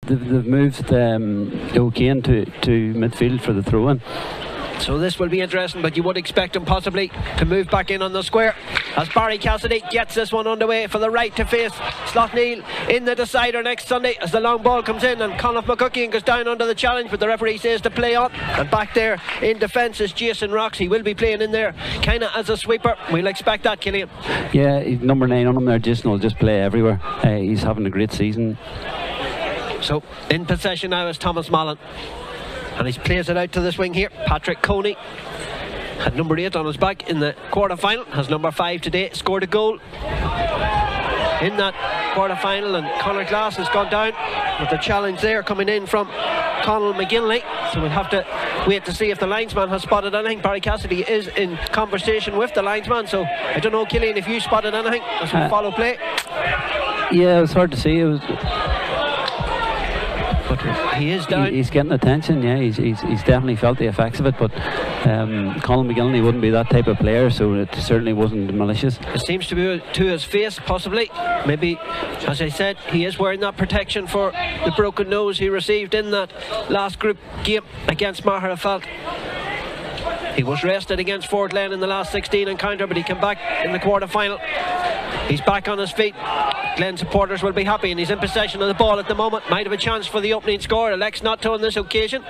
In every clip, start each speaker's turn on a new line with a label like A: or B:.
A: They've moved O'Kane to midfield for the throw-in.
B: So this will be interesting, but you would expect him possibly to move back in on the square as Barry Cassidy gets this one underway for the right to face Slough-Neil in the decider next Sunday as the long ball comes in and Conor McCuckian goes down under the challenge, but the referee says to play on. And back there in defence is Jason Rocks. He will be playing in there kind of as a sweeper. We'll expect that, Killian.
A: Yeah, number 9 on him there. Jason will just play everywhere. He's having a great season.
B: So in possession now is Thomas Mallon, and he plays it out to the swing here. Patrick Coney had number 8 on his back in the quarter-final, has number 5 today, scored a goal in that quarter-final, and Conor Glass has gone down with the challenge there coming in from Conal McGinley. So we'll have to wait to see if the linesman has spotted anything. Barry Cassidy is in conversation with the linesman, so I don't know, Killian, if you spotted anything as we follow play.
A: Yeah, it was hard to see. It was...
B: But he is down.
A: He's getting attention, yeah. He's definitely felt the effects of it, but Colin McGillney wouldn't be that type of player, so it certainly wasn't malicious.
B: It seems to be to his face, possibly. Maybe, as I said, he is wearing that protection for the broken nose he received in that last group game against Maher Falt. He was rested against Fort Glen in the last 16 encounter, but he came back in the quarter-final. He's back on his feet. Glen supporters will be happy, and he's in possession of the ball at the moment. Might have a chance for the opening score. Elects not to on this occasion,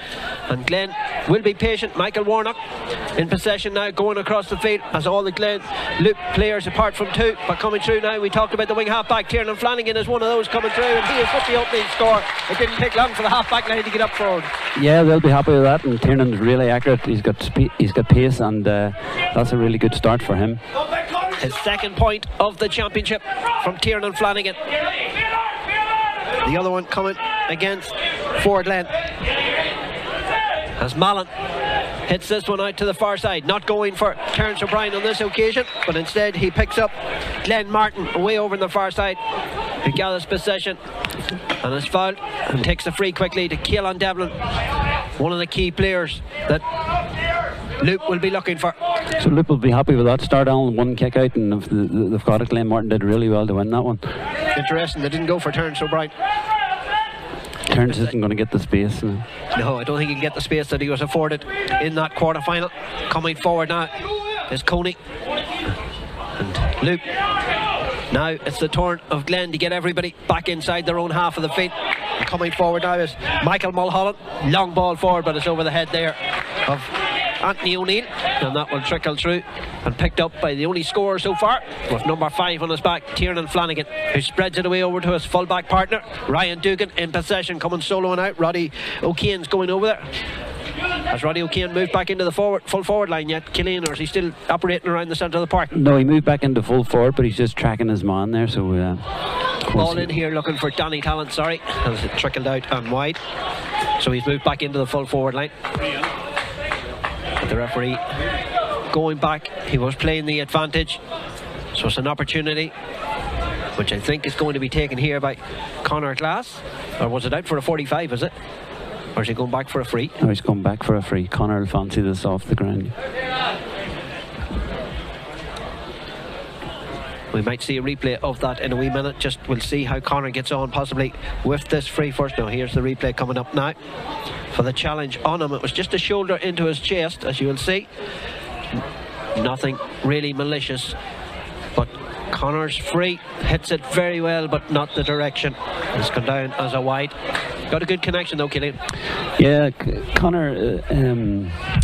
B: and Glen will be patient. Michael Warnock in possession now, going across the field as all the Glen Loup players apart from 2, but coming through now. We talked about the wing half-back. Tiernan Flanagan is one of those coming through, and he is with the opening score. It didn't take long for the half-back line to get up forward.
A: Yeah, they'll be happy with that, and Tiernan's really accurate. He's got pace, and that's a really good start for him.
B: His second point of the championship from Tiernan Flanagan. The other one coming against Fort Glen as Mallon hits this one out to the far side. Not going for Terence O'Brien on this occasion, but instead he picks up Glenn Martin away over on the far side, who gathers possession and is fouled and takes the free quickly to Keelan Devlin, one of the key players that Loup will be looking for.
A: So Loup will be happy with that start, Alan. One kick out, and they've got it. Glenn Martin did really well to win that one.
B: Interesting, they didn't go for Terence O'Brien.
A: Terence isn't going to get the space.
B: No, I don't think he'll get the space that he was afforded in that quarter-final. Coming forward now is Coney and Loup. Now it's the turn of Glen to get everybody back inside their own half of the field. And coming forward now is Michael Mulholland. Long ball forward, but it's over the head there of Anthony O'Neill, and that will trickle through and picked up by the only scorer so far, with number 5 on his back, Tiernan Flanagan, who spreads it away over to his full-back partner Ryan Dugan in possession, coming soloing out. Roddy O'Kane's going over there. Has Roddy O'Kane moved back into the full forward line yet, Killian, or is he still operating around the centre of the park?
A: No, he moved back into full forward, but he's just tracking his man there, so
B: ball in here looking for Danny Talent, sorry, as it trickled out and wide, so he's moved back into the full forward line. The referee going back, he was playing the advantage, so it's an opportunity which I think is going to be taken here by Conor Glass. Or was it out for a 45, is it? Or is he going back for a free?
A: No, he's going back for a free. Conor will fancy this off the ground.
B: We might see a replay of that in a wee minute. Just we'll see how Conor gets on possibly with this free first. Now here's the replay coming up now for the challenge on him. It was just a shoulder into his chest, as you will see. Nothing really malicious, but Conor's free, hits it very well, but not the direction. It's gone down as a wide. Got a good connection though, Killian.
A: Yeah, Conor,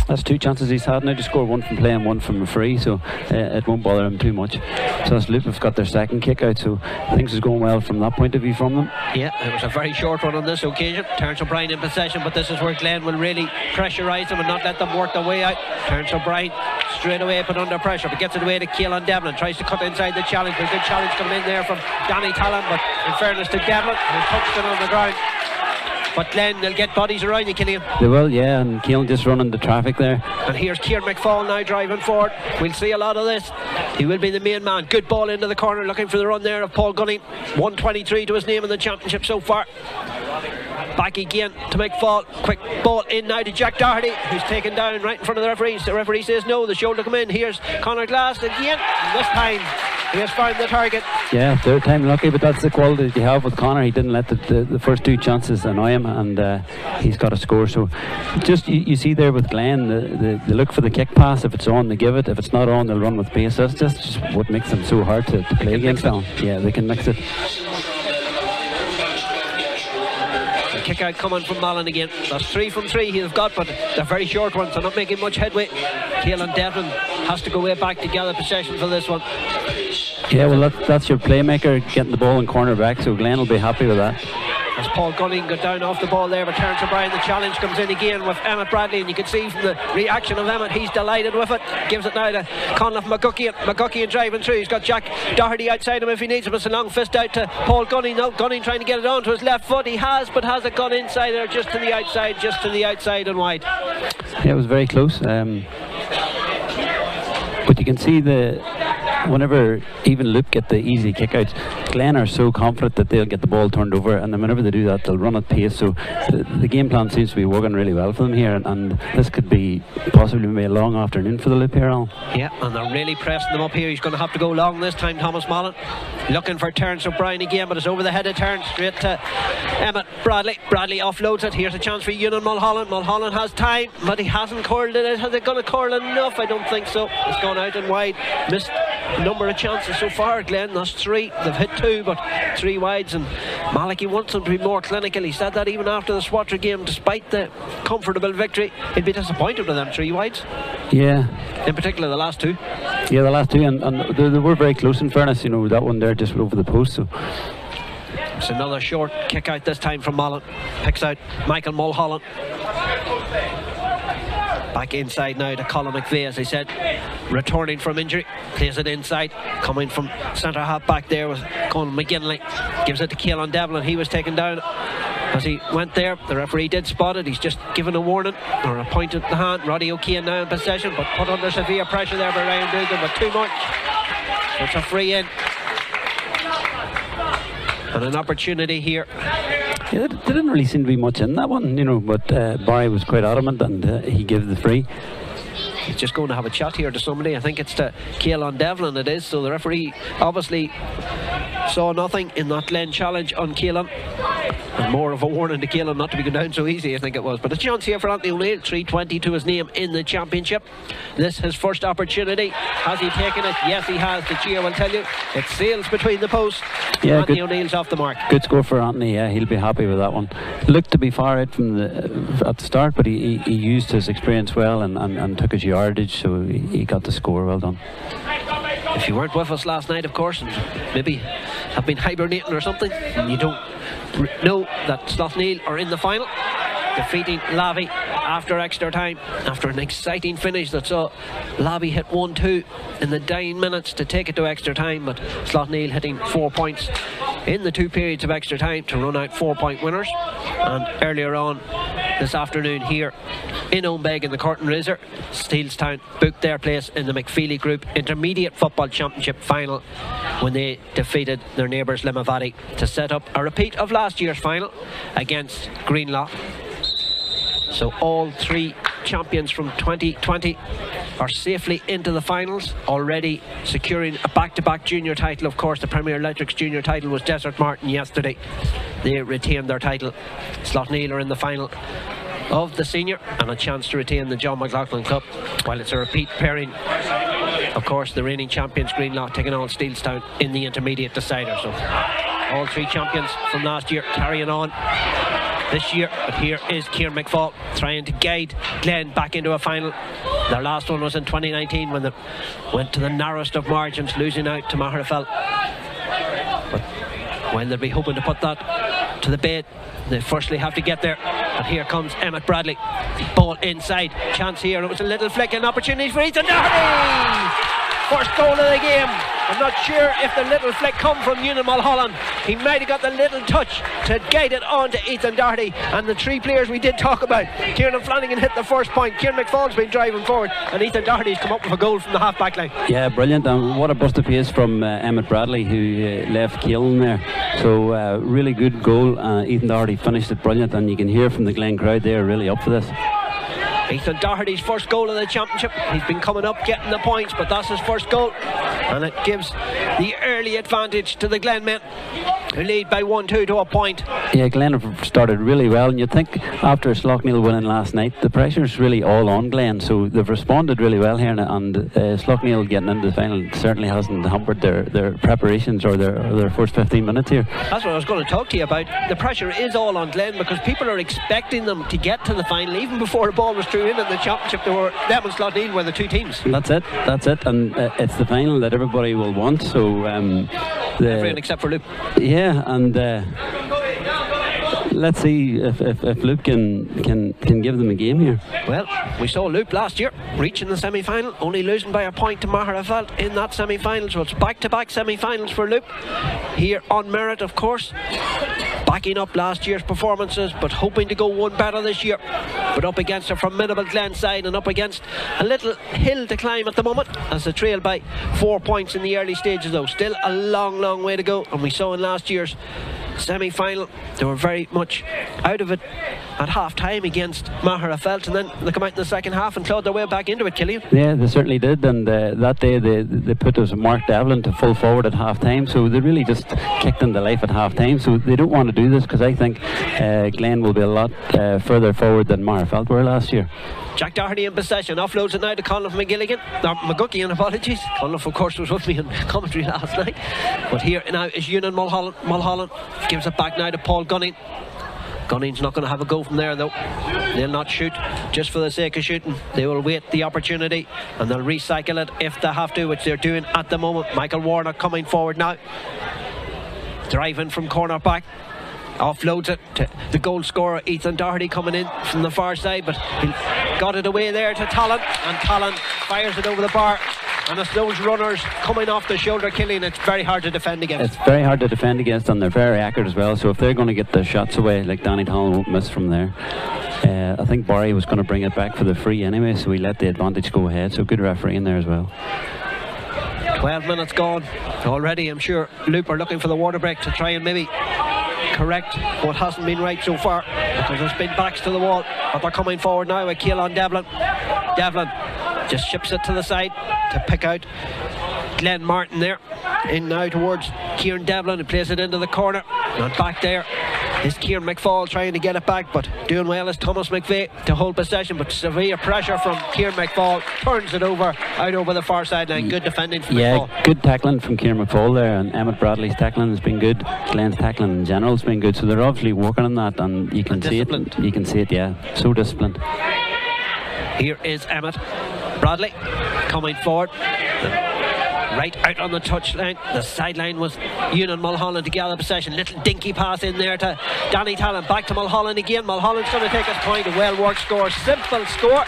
A: that's 2 chances he's had now to score, one from play and one from a free, so it won't bother him too much. So as Loup have got their second kick out, so things is going well from that point of view from them.
B: Yeah, it was a very short one on this occasion. Terence O'Brien in possession, but this is where Glen will really pressurise them and not let them work their way out. Terence O'Brien straight away put under pressure, but gets it away to Keelan Devlin, tries to cut inside the challenge, but a good challenge coming in there from Danny Talon, but in fairness to Devlin, who's touched it on the ground. But Glen, they'll get bodies around you, Killian.
A: They will, yeah, and Keelan just running the traffic there.
B: And here's Kieran McFall now driving forward. We'll see a lot of this. He will be the main man. Good ball into the corner, looking for the run there of Paul Gunning. 123 to his name in the championship so far. Back again to McFall. Quick ball in now to Jack Doherty, who's taken down right in front of the referees. The referee says no, the shoulder come in. Here's Conor Glass again. This time he has found the target.
A: Yeah, third time lucky, but that's the quality that you have with Connor. He didn't let the first two chances annoy him, and he's got a score. So just you see there with Glen, they look for the kick pass. If it's on, they give it. If it's not on, they'll run with pace. That's just what makes them so hard to play against now. Yeah, they can mix it.
B: Kick out coming from Mallon again. That's 3 from 3 he've got, but they're very short ones. They're not making much headway. Keelan Devlin has to go way back to gather possession for this one.
A: Yeah, well that's your playmaker getting the ball in corner back, so Glen will be happy with that.
B: As Paul Gunning got down off the ball there, but Terence O'Brien, the challenge comes in again with Emmett Bradley, and you can see from the reaction of Emmett, he's delighted with it. Gives it now to Conleth McGuckian driving through. He's got Jack Doherty outside him if he needs him. It's a long fist out to Paul Gunning. Now Gunning trying to get it onto his left foot. He has, but has it gone inside there, just to the outside and wide.
A: Yeah, it was very close. But you can see whenever even Loup get the easy kick outs, Glen are so confident that they'll get the ball turned over, and then whenever they do that, they'll run at pace. So the game plan seems to be working really well for them here, and this could be possibly maybe a long afternoon for the Loup here, Alan. Yeah,
B: and they're really pressing them up here. He's going to have to go long this time, Thomas Mallon. Looking for Terence O'Brien again, but it's over the head of Terence, straight to Emmett Bradley. Bradley offloads it. Here's a chance for Ewan Mulholland. Mulholland has time, but he hasn't curled it. Has it going to curl enough? I don't think so. It's gone out and wide. Missed a number of chances so far, Glen. That's 3. They've hit 2, but 3 wides, and Malachy wants them to be more clinical. He said that even after the Swatra game, despite the comfortable victory, he'd be disappointed with them 3 wides.
A: Yeah.
B: In particular, the last 2.
A: Yeah, the last 2, and they were very close in fairness. You know, that one there just over the post. So
B: it's another short kick out this time from Mallon. Picks out Michael Mulholland. Back inside now to Colin McVeigh, as I said, returning from injury. Plays it inside, coming from centre half back there was Colin McGinley. Gives it to Keelan Devlin. He was taken down as he went there. The referee did spot it. He's just given a warning or a point at the hand. Roddy O'Kane now in possession, but put under severe pressure there by Ryan Dugan, but too much. So it's a free in. And an opportunity here.
A: Yeah, there didn't really seem to be much in that one, you know, but Barry was quite adamant, and he gave the free.
B: He's just going to have a chat here to somebody. I think it's to Keelan Devlin it is. So the referee obviously saw nothing in that Glen challenge on Keelan, and more of a warning to Keelan not to be going down so easy, I think it was. But a chance here for Anthony O'Neill. 3:20 to his name in the championship. This his first opportunity. Has he taken it? Yes, he has. The Gio will tell you it sails between the posts. Yeah, Anthony O'Neill's off the mark.
A: Good score for Anthony. Yeah, he'll be happy with that one. Looked to be far out from at the start, but he used his experience well and took his yardage, so he got the score. Well done.
B: If you weren't with us last night, of course, and maybe have been hibernating or something, and you don't know that Slaughtneil are in the final, defeating Lavey after extra time, after an exciting finish that saw Lavey hit 1-2 in the dying minutes to take it to extra time, but Slaughtneil hitting 4 points in the 2 periods of extra time to run out 4-point winners. And earlier on this afternoon here in Owenbeg in the Curtin Razor, Steelstown booked their place in the McFeely Group Intermediate Football Championship final when they defeated their neighbours Limavady to set up a repeat of last year's final against Greenlaw. So all 3 champions from 2020 are safely into the finals, already securing a back-to-back junior title. Of course, the Premier Electrics junior title was Desert Martin yesterday. They retained their title. Slaughtneil are in the final of the senior and a chance to retain the John McLaughlin Cup, while it's a repeat pairing. Of course, the reigning champions Greenlaw taking on Steelstown in the intermediate decider. So all 3 champions from last year carrying on this year. But here is Kieran McFall trying to guide Glen back into a final. Their last one was in 2019 when they went to the narrowest of margins, losing out to Maherafelt. But when they'll be hoping to put that to the bed, they firstly have to get there. And here comes Emmett Bradley. Ball inside. Chance here. It was a little flick and opportunity for Ethan Doherty. First goal of the game. I'm not sure if the little flick come from Ewan Mulholland. He might have got the little touch to guide it on to Ethan Doherty. And the 3 players we did talk about. Kieran Flanagan hit the first point. Kieran McFall's been driving forward. And Ethan Doherty's come up with a goal from the half-back line.
A: Yeah, brilliant. And what a bust of pace from Emmett Bradley, who left Keelan there. So really good goal. Ethan Doherty finished it brilliant. And you can hear from the Glen crowd they're really up for this.
B: Ethan Doherty's first goal of the championship. He's been coming up getting the points, but that's his first goal, and it gives the early advantage to the Glen men, who lead by 1-2 to a point.
A: Yeah, Glen have started really well, and you'd think after Sloughneel winning last night, the pressure's really all on Glen, so they've responded really well here, and Sloughneel getting into the final certainly hasn't hampered their preparations or their first 15 minutes here.
B: That's what I was going to talk to you about. The pressure is all on Glen because people are expecting them to get to the final. Even before the ball was through in the championship, them and Sloughneel were the two teams.
A: That's it, and it's the final that everybody will want, so
B: everyone except for Loup.
A: Yeah, and let's see if Loup can give them a game here.
B: Well, we saw Loup last year reaching the semi-final, only losing by a point to Maherafelt in that semi-final, so it's back-to-back semi-finals for Loup here on merit, of course, backing up last year's performances but hoping to go one better this year, but up against a formidable Glen side and up against a little hill to climb at the moment as they trail by 4 points in the early stages, though still a long way to go. And we saw in last year's semi-final they were very much out of it at half time against Maherafelt, and then they come out in the second half and clawed their way back into it, Killian.
A: Yeah, they certainly did, and that day they put us Mark Devlin to full forward at half time, so they really just kicked into life at half time, so they don't want to do this because I think Glen will be a lot further forward than Maherafelt were last year.
B: Jack Doherty in possession, offloads it now to Conliffe McGuckian, apologies. Conliffe of course was with me in commentary last night, but here now is Ewan Mulholland gives it back now to Paul Gunning. Gunning's not going to have a go from there though. They'll not shoot just for the sake of shooting. They will wait the opportunity and they'll recycle it if they have to, which they're doing at the moment. Michael Warnock coming forward now, driving from corner back, offloads it to the goal scorer Ethan Doherty coming in from the far side, but he got it away there to Talon, and Talon fires it over the bar. And it's those runners coming off the shoulder, Killian, it's very hard to defend against.
A: It's very hard to defend against, and they're very accurate as well, so if they're going to get the shots away, like Danny Talon won't miss from there. I think Barry was going to bring it back for the free anyway, so he let the advantage go ahead, so good referee in there as well.
B: 12 minutes gone already. I'm sure Loup are looking for the water break to try and maybe correct what hasn't been right so far, because there's been backs to the wall, but they're coming forward now with Keelan Devlin. Devlin just ships it to the side to pick out Glenn Martin there, in now towards Kieran Devlin, who plays it into the corner, and back there is Kieran McFall trying to get it back, but doing well is Thomas McVeigh to hold possession, but severe pressure from Kieran McFall, turns it over out over the far sideline. Good defending from McFall.
A: Yeah, good tackling from Kieran McFall there, and Emmett Bradley's tackling has been good. Glenn's tackling in general has been good, so they're obviously working on that, and you can see it. You can see it, yeah, so disciplined.
B: Here is Emmett Bradley coming forward, right out on the touchline. The sideline was Ewan Mulholland to gather possession. Little dinky pass in there to Danny Talon. Back to Mulholland again. Mulholland's going to take his point. A well worked score. Simple score.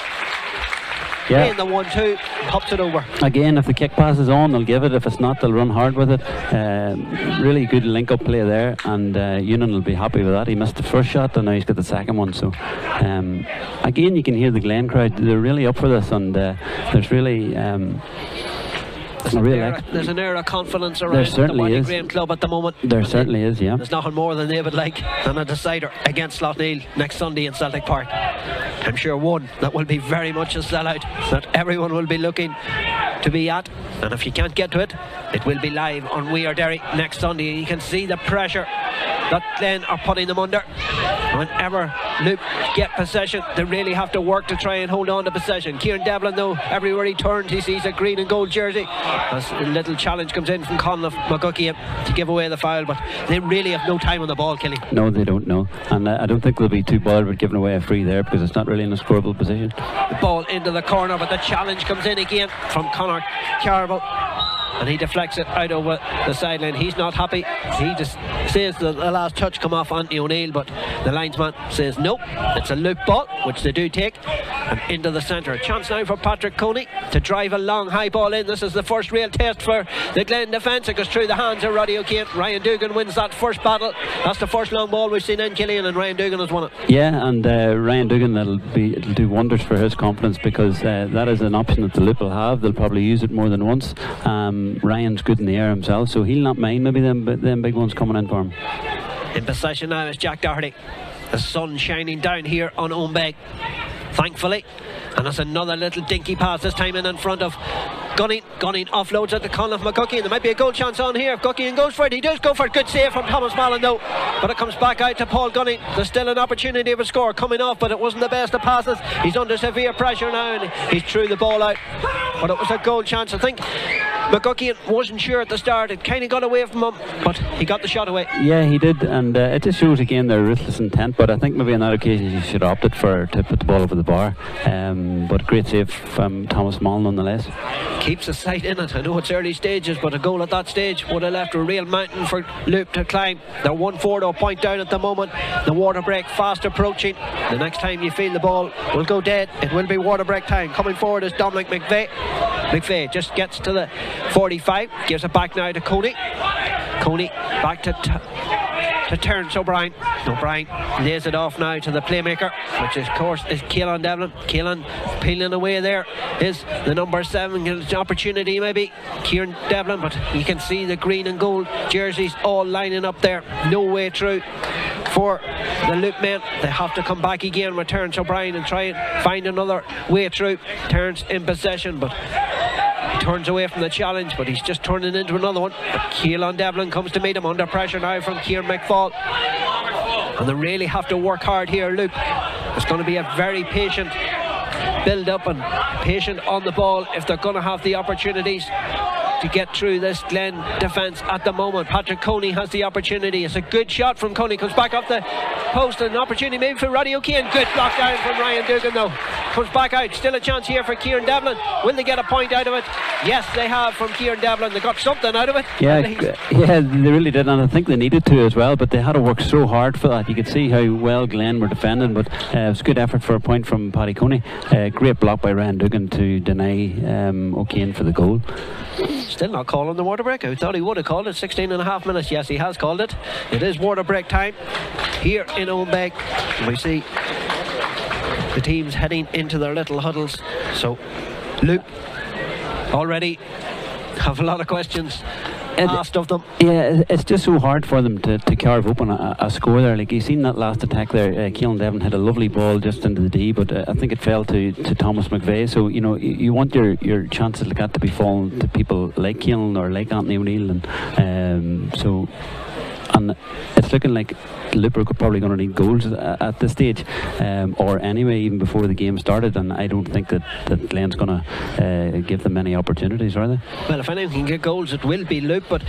A: Yeah.
B: In the 1-2, pops it over.
A: Again, if the kick pass is on, they'll give it. If it's not, they'll run hard with it. Really good link-up play there, and Ewan will be happy with that. He missed the first shot, and now he's got the second one. So, again, you can hear the Glen crowd. They're really up for this, and there's really...
B: There's an air of confidence around the Wiley Graham club at the moment.
A: There certainly is, yeah.
B: There's nothing more than they would like than a decider against Sloughneel next Sunday in Celtic Park. I'm sure one that will be very much a sellout, that everyone will be looking to be at, and if you can't get to it, it will be live on We Are Derry next Sunday. You can see the pressure that Glen are putting them under. Whenever Loup get possession, they really have to work to try and hold on to possession. Kieran Devlin, though, everywhere he turns he sees a green and gold jersey, as a little challenge comes in from Conliffe McGuckian to give away the foul, but they really have no time on the ball, Killy.
A: No, they don't know, and I don't think they'll be too bothered with giving away a free there, because it's not really in a scoreable position.
B: The ball into the corner, but the challenge comes in again from Conor Carable, and he deflects it out over the sideline. He's not happy. He just says the last touch come off Anthony O'Neill, but the linesman says no, it's a Loup ball, which they do take, and into the centre. A chance now for Patrick Coney to drive a long high ball in. This is the first real test for the Glen defence. It goes through the hands of Roddy O'Kane. Ryan Dugan wins that first battle. That's the first long ball we've seen in, Killian, and Ryan Dugan has won it.
A: Yeah, and Ryan Dugan, it'll do wonders for his confidence, because that is an option that the Loup will have. They'll probably use it more than once. Ryan's good in the air himself, so he'll not mind maybe them big ones coming in for him.
B: In possession now is Jack Doherty. The sun shining down here on Ombeg, thankfully, and that's another little dinky pass, this time in front of Gunning offloads at the Conlon McGuckian. There might be a goal chance on here if Guckian goes for it. He does go for it. Good save from Thomas Mallon though, but it comes back out to Paul Gunning. There's still an opportunity of a score coming off, but it wasn't the best of passes. He's under severe pressure now and he's threw the ball out, but it was a goal chance. I think McGuckian wasn't sure at the start. It kind of got away from him, but he got the shot away.
A: Yeah, he did, and it just shows again their ruthless intent. But I think maybe on that occasion he should have opted to put the ball over the bar. But great save from Thomas Mallon nonetheless.
B: Keeps the sight in it. I know it's early stages, but a goal at that stage would have left a real mountain for Loup to climb. They're 1-4 to a point down at the moment. The water break fast approaching. The next time you feel the ball will go dead, it will be water break time. Coming forward is Dominic McVeigh. McVeigh just gets to the 45, gives it back now to Coney. Coney back to Terence O'Brien. O'Brien lays it off now to the playmaker, which of course is Keelan Devlin. Keelan peeling away there is the number 7. Gets an opportunity maybe, Kieran Devlin, but you can see the green and gold jerseys all lining up there. No way through for the Loup men. They have to come back again with Terence O'Brien and try and find another way through. Terence in possession, but he turns away from the challenge, but he's just turning into another one. But Keelan Devlin comes to meet him under pressure now from Kieran McFall. And they really have to work hard here, Loup. It's going to be a very patient build up and patient on the ball if they're going to have the opportunities to get through this Glen defence at the moment. Patrick Coney has the opportunity. It's a good shot from Coney. Comes back off the post, and an opportunity maybe for Roddy O'Kane. Good block down from Ryan Dugan though. Comes back out. Still a chance here for Kieran Devlin. Will they get a point out of it? Yes, they have from Kieran Devlin. They got something out of it.
A: Yeah, they really did, and I think they needed to as well, but they had to work so hard for that. You could see how well Glen were defending, but it was a good effort for a point from Paddy Coney. Great block by Ryan Dugan to deny O'Kane for the goal.
B: Still not calling the water break. I thought he would have called it. 16 and a half minutes. Yes, he has called it. It is water break time here in Owenbeg. We see the teams heading into their little huddles. So Loup already have a lot of questions asked of them.
A: Yeah, it's just so hard for them to carve open a score there. Like, you seen that last attack there, Keelan Devlin had a lovely ball just into the D, but I think it fell to Thomas McVeigh. So you know, you want your chances like that to be falling to people like Keelan or like Anthony O'Neill, and it's looking like Loup are probably going to need goals at this stage, or anyway even before the game started, and I don't think that Glen's going to give them many opportunities, are they?
B: Well, if anyone can get goals, it will be Loup, but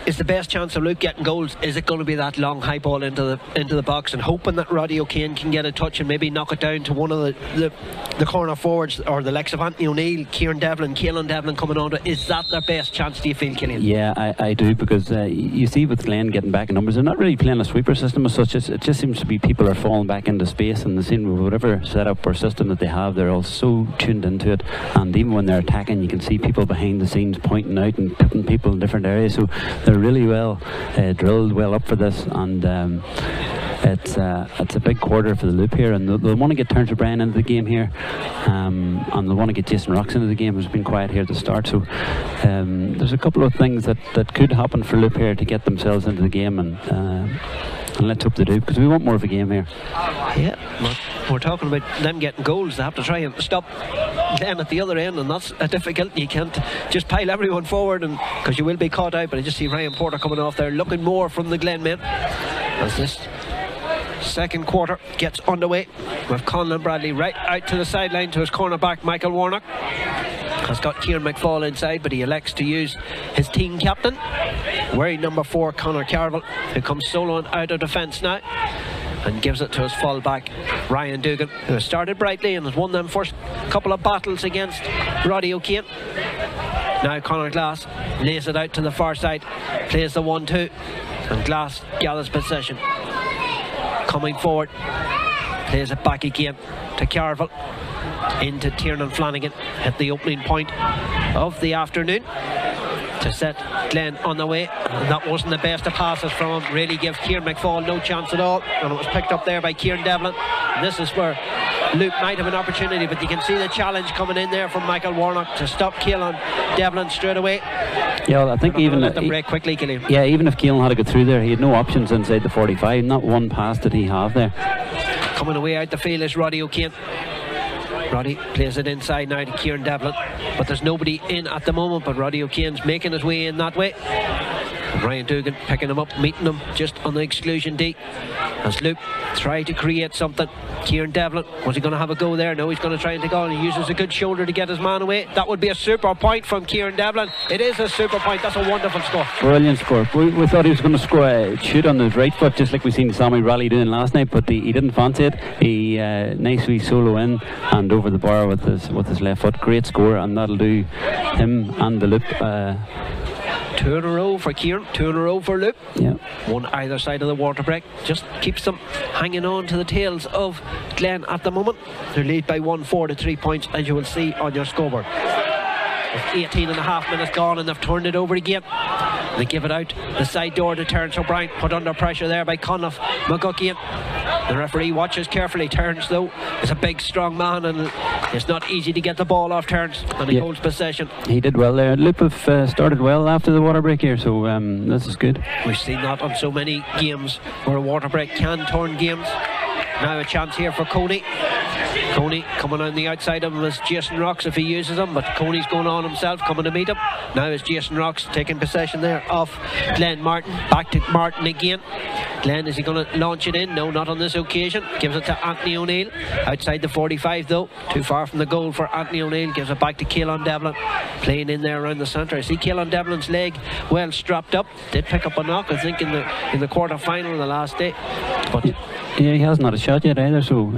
B: is the best chance of Loup getting goals, is it going to be that long high ball into the box and hoping that Roddy O'Kane can get a touch and maybe knock it down to one of the corner forwards, or the likes of Anthony O'Neill, Kieran Devlin, Keelan Devlin coming on to it? Is that their best chance, do you feel, Killian?
A: Yeah, I do, because you see with Glen getting back in numbers, they're not really playing a sweeper system as such. It just seems to be people are falling back into space, and the scene with whatever setup or system that they have, they're all so tuned into it, and even when they're attacking, you can see people behind the scenes pointing out and putting people in different areas, so they're really well drilled, well up for this, and it's a big quarter for the Loup here, and they'll want to get Terence O'Brien into the game here, and they'll want to get Jason Rocks into the game, who's been quiet here at the start. So there's a couple of things that could happen for Loup here to get themselves into the game, and let's hope they do, because we want more of a game here.
B: Yeah, we're talking about them getting goals. They have to try and stop them at the other end, and that's difficult. You can't just pile everyone forward, and because you will be caught out. But I just see Ryan Porter coming off there, looking more from the Glen men as this second quarter gets underway, with Conlon Bradley right out to the sideline to his cornerback Michael Warnock. Has got Kieran McFall inside, but he elects to use his team captain, wearing number 4 Conor Carville, who comes soloing out of defence now and gives it to his fullback Ryan Dugan, who has started brightly and has won them first couple of battles against Roddy O'Kane. Now Conor Glass lays it out to the far side, plays the 1-2, and Glass gathers possession. Coming forward, plays it back again to Carville, into Tiernan Flanagan at the opening point of the afternoon to set Glen on the way, and that wasn't the best of passes from him. Really give Kieran McFall no chance at all, and it was picked up there by Kieran Devlin. And this is where Loup might have an opportunity, but you can see the challenge coming in there from Michael Warnock to stop Keelan Devlin straight away.
A: Yeah, well, I think even
B: let them break quickly, Killian.
A: Yeah, even if Keelan had to go through there, he had no options inside the 45. Not one pass did he have there.
B: Coming away out the field is Roddy O'Kane. Roddy plays it inside now to Kieran Devlin, but there's nobody in at the moment, but Roddy O'Kane's making his way in that way. And Ryan Dugan picking him up, meeting him just on the exclusion D as Loup try to create something. Kieran Devlin, was he going to have a go there? No, he's going to try and take on. He uses a good shoulder to get his man away. That would be a super point from Kieran Devlin. It is a super point. That's a wonderful score.
A: Brilliant score. We thought he was going to score a shoot on his right foot, just like we seen Sammy Raleigh doing last night, but he didn't fancy it. He nicely solo in and over the bar with his left foot. Great score, and that'll do him and the Loup.
B: 2 in a row for Kieran, 2 in a row for Loup.
A: Yeah.
B: One either side of the water break. Just keeps them hanging on to the tails of Glen at the moment. They lead by 1-4 to 3 points, as you will see on your scoreboard. With 18 and a half minutes gone, and they've turned it over again. They give it out the side door to Terence O'Brien, put under pressure there by Conliffe McGuckian. The referee watches carefully. Terence, though, is a big strong man, and it's not easy to get the ball off Terence, and he holds possession.
A: He did well there. Loup have started well after the water break here, so this is good.
B: We've seen that on so many games where a water break can turn games. Now a chance here for Coney. Coney coming on the outside of him is Jason Rocks if he uses him, but Coney's going on himself, coming to meet him. Now is Jason Rocks taking possession there of Glen Martin. Back to Martin again. Glen, is he going to launch it in? No, not on this occasion. Gives it to Anthony O'Neill. Outside the 45 though. Too far from the goal for Anthony O'Neill. Gives it back to Caelan Devlin. Playing in there around the centre. I see Caelan Devlin's leg well strapped up. Did pick up a knock, I think, in the quarter final the last day. But
A: yeah, he hasn't had a shot yet either, so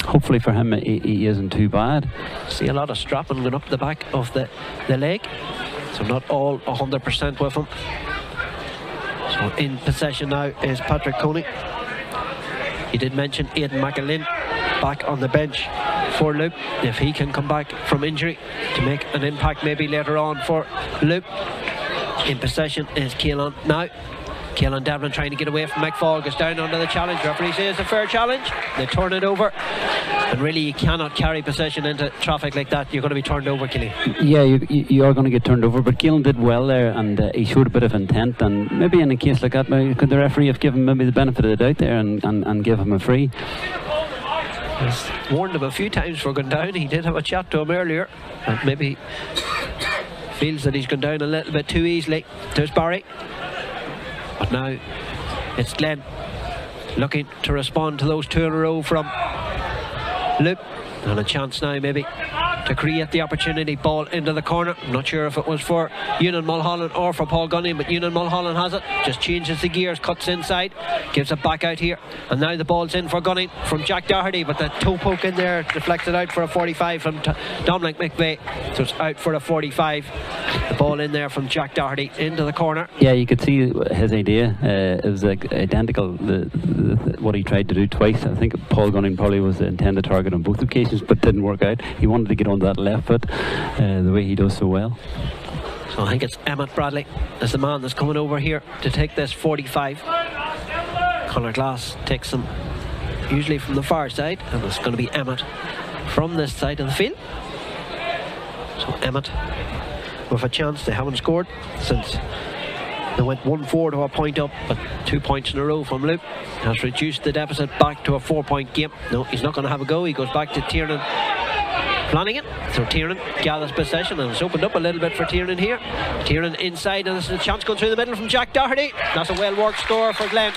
A: hopefully for him he isn't too bad.
B: See a lot of strapping going up the back of the leg, so not all 100% with him. So in possession now is Patrick Coney. He did mention Aidan McAlynn back on the bench for Loup, if he can come back from injury to make an impact maybe later on for Loup. In possession is Caelan now. Caelan Devlin trying to get away from McFall, goes down under the challenge. Referee says it's a fair challenge. They turn it over, and really you cannot carry possession into traffic like that. You're going to be turned over, Killian.
A: Yeah, you are going to get turned over, but Caelan did well there, and he showed a bit of intent, and maybe in a case like that, could the referee have given maybe the benefit of the doubt there and give him a free?
B: He's warned him a few times for going down. He did have a chat to him earlier, and maybe feels that he's gone down a little bit too easily. There's Barry. But now it's Glen looking to respond to those 2 in a row from Loup, and a chance now maybe to create the opportunity. Ball into the corner. I'm not sure if it was for Ewan Mulholland or for Paul Gunning, but Ewan Mulholland has it. Just changes the gears, cuts inside, gives it back out here, and now the ball's in for Gunning from Jack Doherty, but the toe poke in there deflects it out for a 45 from Dominic McVeigh. So it's out for a 45. The ball in there from Jack Doherty into the corner.
A: Yeah, you could see his idea. It was like identical what he tried to do twice. I think Paul Gunning probably was the intended target on both occasions, but didn't work out. He wanted to get on that left foot the way he does so well.
B: So I think it's Emmett Bradley as the man that's coming over here to take this 45. Conor Glass takes them usually from the far side, and it's going to be Emmett from this side of the field. So Emmett with a chance. They haven't scored since they went 1-4 to a point up, but 2 points in a row from Loup has reduced the deficit back to a 4-point game. No, he's not going to have a go. He goes back to Tiernan Flanagan. So Tiernan gathers possession, and it's opened up a little bit for Tiernan here. Tiernan inside, and there's a chance going through the middle from Jack Doherty. That's a well worked score for Glen.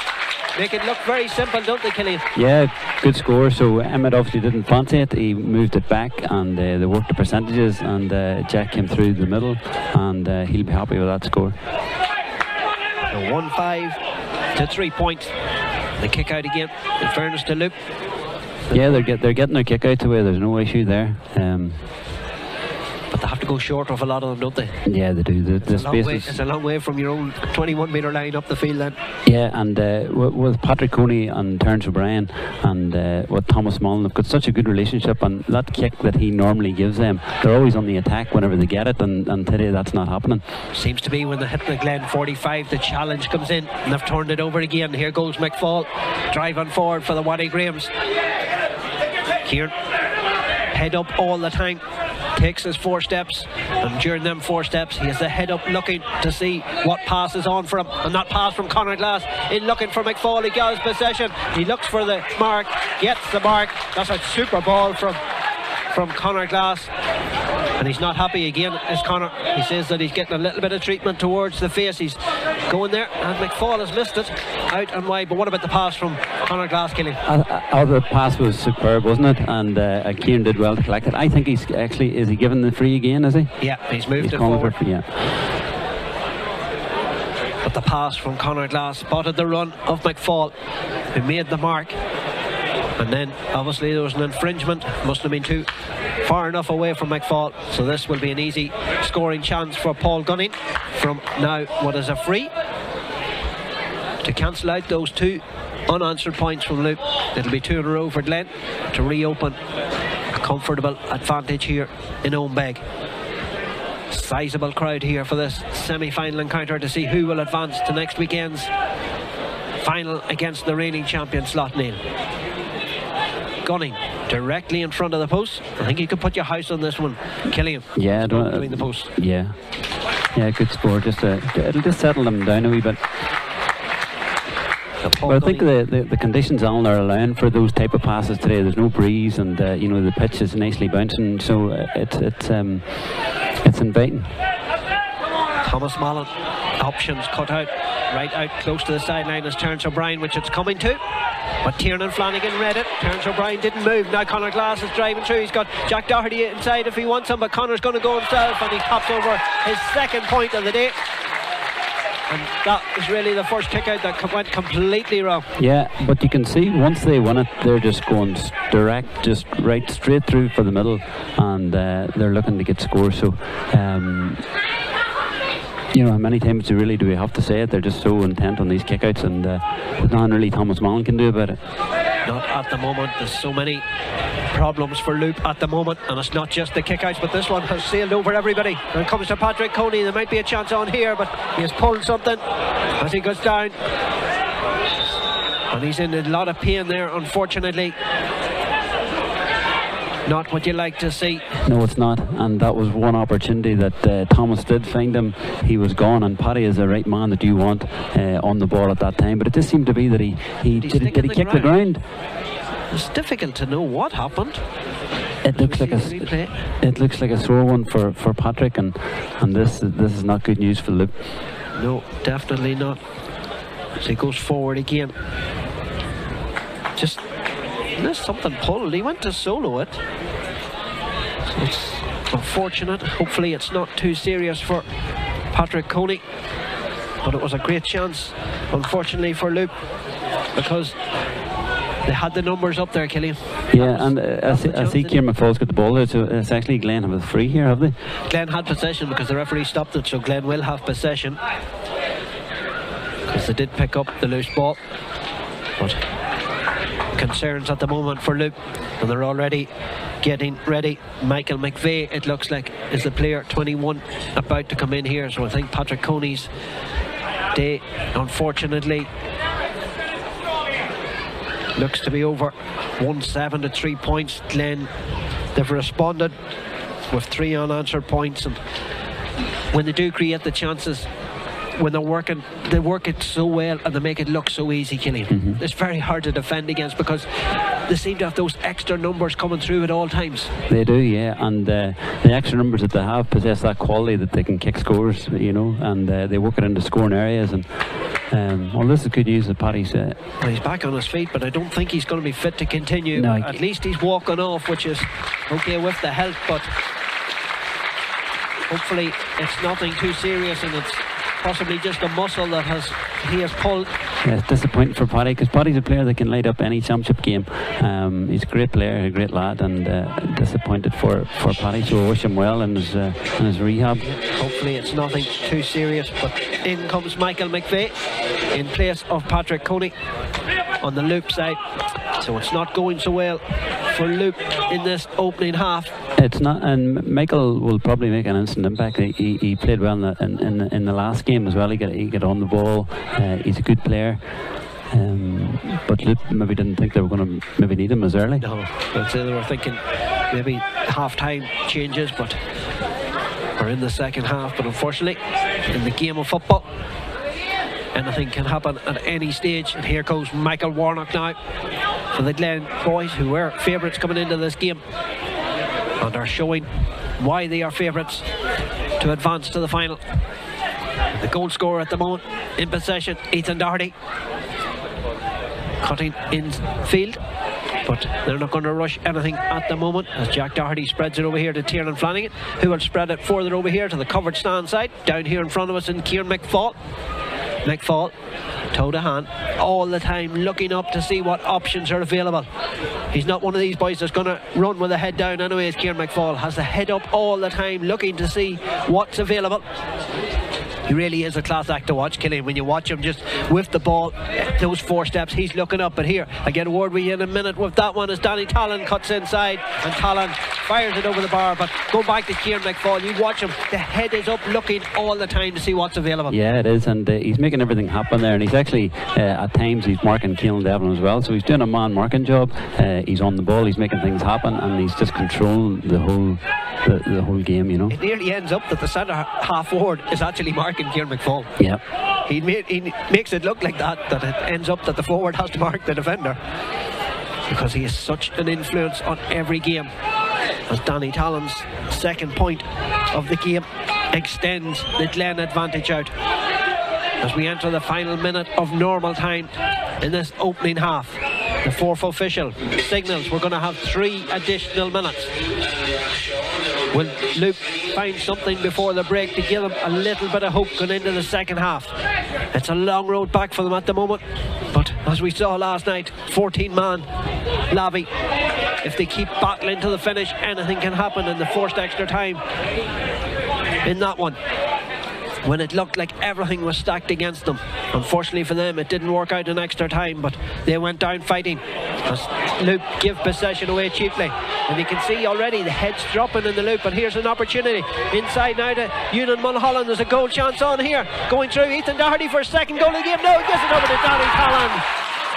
B: Make it look very simple, don't they, Killian?
A: Yeah, good score. So Emmett obviously didn't fancy it. He moved it back, and they worked the percentages, and Jack came through the middle, and he'll be happy with that score.
B: So 1-5 to 3 points. The kick out again, in fairness to Loup.
A: Yeah, they're getting their kick out away. There's no issue there.
B: But they have to go short of a lot of them, don't they?
A: Yeah, they do. The spaces.
B: It's a long way from your own 21-metre line up the field then.
A: Yeah, and with Patrick Coney and Terence O'Brien and with Thomas Mullen, they've got such a good relationship, and that kick that he normally gives them, they're always on the attack whenever they get it, and today that's not happening.
B: Seems to be when they hit the Glen 45, the challenge comes in, and they've turned it over again. Here goes McFall, driving forward for the Waddy Grahams. Kieran, head up all the time, takes his 4 steps, and during them 4 steps he has the head up looking to see what pass is on for him, and that pass from Conor Glass in looking for McFall. He got his possession, he looks for the mark, gets the mark. That's a super ball from from Conor Glass. And he's not happy again, is Conor. He says that he's getting a little bit of treatment towards the face. He's going there, and McFall has missed it out and wide. But what about the pass from Conor Glass, Killian?
A: The pass was superb, wasn't it? And Kieran did well to collect it. I think he's actually, is he given the free again, is he?
B: Yeah, he's moved it forward.
A: Yeah.
B: But the pass from Conor Glass spotted the run of McFall, who made the mark. And then obviously there was an infringement, must have been too far enough away from McFall, so this will be an easy scoring chance for Paul Gunning from now what is a free to cancel out those 2 unanswered points from Loup. It'll be 2 in a row for Glen to reopen a comfortable advantage here in Owenbeg. Sizable crowd here for this semi-final encounter to see who will advance to next weekend's final against the reigning champion Slaughtneil. Gunning directly in front of the post. I think you could put your house on this one, Killian.
A: Yeah,
B: between the posts.
A: Yeah, good score. It'll just settle them down a wee bit. But I think the conditions Alan are allowing for those type of passes today. There's no breeze, and the pitch is nicely bouncing, so it's inviting.
B: Thomas Mallon, options cut out, right out close to the sideline as Terence O'Brien, which it's coming to. But Tiernan Flanagan read it. Terence O'Brien didn't move. Now Conor Glass is driving through. He's got Jack Doherty inside if he wants him, but Conor's going to go himself, and he pops over his second point of the day. And that was really the first kick out that went completely wrong.
A: Yeah, but you can see once they win it, they're just going direct, just right straight through for the middle, and they're looking to get scores. So how many times do we have to say it? They're just so intent on these kickouts, and nothing really Thomas Mallon can do about it.
B: Not at the moment. There's so many problems for Loup at the moment, and it's not just the kickouts, but this one has sailed over everybody. When it comes to Patrick Coney, there might be a chance on here, but he has pulled something as he goes down, and he's in a lot of pain there, unfortunately. Not what you like to see.
A: No, it's not, and that was one opportunity that Thomas did find him. He was gone, and Paddy is the right man that you want on the ball at that time, but it just seemed to be that he did he kick the ground?
B: It's difficult to know what happened.
A: It looks like a sore one for Patrick, and this is not good news for Loup.
B: No, definitely not. So he goes forward again. There's something pulled. He went to solo it. So it's unfortunate. Hopefully it's not too serious for Patrick Coney, but it was a great chance, unfortunately, for Loup, because they had the numbers up there, Killian.
A: Yeah, and I see Kieran McFall's got the ball there, so it's actually Glen have a free here, have they?
B: Glen had possession because the referee stopped it, so Glen will have possession, because they did pick up the loose ball. But concerns at the moment for Loup, and they're already getting ready. Michael McVeigh, it looks like, is the player 21 about to come in here, so I think Patrick Coney's day, unfortunately, looks to be over. 1-7 to 3 points. Glen, they've responded with 3 unanswered points, and when they do create the chances, when they're working, they work it so well and they make it look so easy, Killian. It's very hard to defend against because they seem to have those extra numbers coming through at all times.
A: They do, yeah, and the extra numbers that they have possess that quality that they can kick scores, and they work it into scoring areas. And well, this is good news that Paddy's
B: well, he's back on his feet, but I don't think he's going to be fit to continue.
A: No,
B: at least he's walking off, which is okay with the help, but hopefully it's nothing too serious, and it's possibly just a muscle that he has pulled.
A: Yeah, it's disappointing for Paddy, because Paddy's a player that can light up any championship game. He's a great player, a great lad, and disappointed for Paddy, so I wish him well in his rehab.
B: Hopefully it's nothing too serious, but in comes Michael McVeigh in place of Patrick Coney on the Loup side, so it's not going so well for Loup in this opening half.
A: It's not, and Michael will probably make an instant impact. He played well in the last game as well. He got on the ball. He's a good player. But Loup maybe didn't think they were going to maybe need him as early.
B: No, I'd say they were thinking maybe half-time changes, but we're in the second half. But unfortunately, in the game of football, anything can happen at any stage. And here goes Michael Warnock now for the Glen boys, who were favourites coming into this game. and are showing why they are favourites to advance to the final. The goal scorer at the moment in possession, Ethan Doherty, cutting in field, but they're not going to rush anything at the moment as Jack Doherty spreads it over here to Tiernan Flanagan, who will spread it further over here to the covered stand side. Down here in front of us in Kieran McFall. Toe to hand all the time, looking up to see what options are available. He's not one of these boys that's going to run with the head down anyways. Kieran McFall has the head up all the time, looking to see what's available. He really is a class act to watch, Killian. When you watch him just with the ball, those 4 steps, he's looking up. But here, I get a word with you in a minute with that one as Danny Talon cuts inside, and Talon fires it over the bar. But go back to Kieran McFall, you watch him, the head is up, looking all the time to see what's available.
A: Yeah, it is, and he's making everything happen there, and he's actually at times he's marking Keelan Devlin as well, so he's doing a man marking job. He's on the ball, he's making things happen, and he's just controlling the whole game, you know.
B: It nearly ends up that the centre half forward is actually marking Kieran McFall.
A: Yeah.
B: He makes it look like that it ends up that the forward has to mark the defender, because he is such an influence on every game. As Danny Talon's second point of the game extends the Glen advantage out as we enter the final minute of normal time in this opening half. The fourth official signals we're going to have 3 additional minutes. Will Loup find something before the break to give them a little bit of hope going into the second half? It's a long road back for them at the moment, but as we saw last night, 14-man Lavy, if they keep battling to the finish, anything can happen in the forced extra time in that one, when it looked like everything was stacked against them. Unfortunately for them, it didn't work out in extra time, but they went down fighting as Loup give possession away cheaply. And you can see already the heads dropping in the Loup, but here's an opportunity inside now to Ewan Mulholland. There's a goal chance on here, going through. Ethan Doherty for a second goal of the game. No, he gets it over to Danny Talon,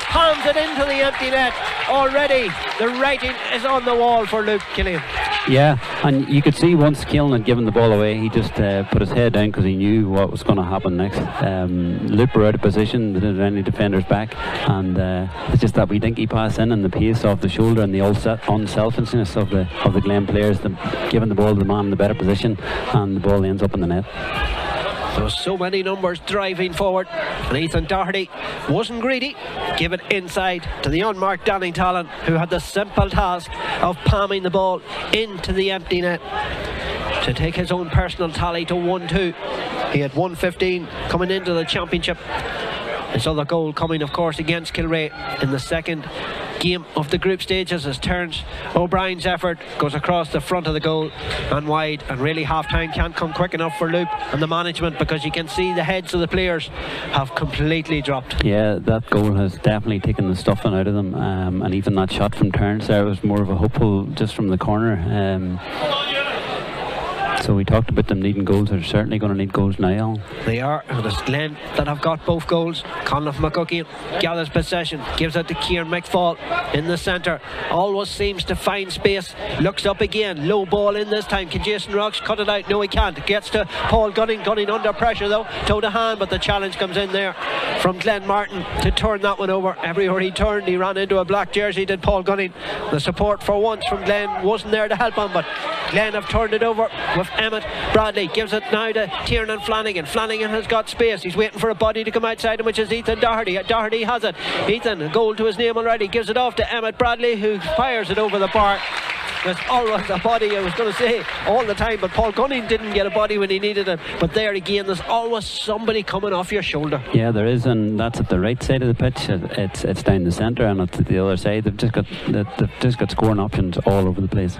B: palms it into the empty net. Already the writing is on the wall for Loup, Killian.
A: Yeah, and you could see once Keelan had given the ball away, he just put his head down because he knew what was going to happen next. Loup were out of position, they didn't have any defenders back, and it's just that wee dinky pass in and the pace off the shoulder and the unselfishness of the Glen players, giving the ball to the man in the better position, and the ball ends up in the net.
B: There was so many numbers driving forward, and Ethan Doherty wasn't greedy. Give it inside to the unmarked Danny Talon, who had the simple task of palming the ball into the empty net to take his own personal tally to 1-2. He had 115 coming into the championship. His other goal coming, of course, against Kilray in the second game of the group stages, as Terence O'Brien's effort goes across the front of the goal and wide, and really half time can't come quick enough for Loup and the management, because you can see the heads of the players have completely dropped.
A: Yeah, that goal has definitely taken the stuffing out of them, and even that shot from Terence there was more of a hopeful just from the corner. So we talked about them needing goals. They're certainly going to need goals now, Alan.
B: They are, and it's Glen that have got both goals. Conlon McCookie gathers possession, gives it to Kieran McFall in the centre. Always seems to find space, looks up again, low ball in this time. Can Jason Rocks cut it out? No, he can't. Gets to Paul Gunning under pressure though, toe to hand, but the challenge comes in there from Glen Martin to turn that one over. Everywhere he turned, he ran into a black jersey, did Paul Gunning. The support for once from Glen wasn't there to help him, but Glen have turned it over with Emmett Bradley. Gives it now to Tiernan Flanagan. Flanagan has got space. He's waiting for a body to come outside him, which is Ethan Doherty. Doherty has it. Ethan, a goal to his name already. Gives it off to Emmett Bradley, who fires it over the bar. There's always a body, I was going to say, all the time, but Paul Gunning didn't get a body when he needed it. But there again, there's always somebody coming off your shoulder.
A: Yeah, there is, and that's at the right side of the pitch. It's down the centre, and it's at the other side. They've just got scoring options all over the place.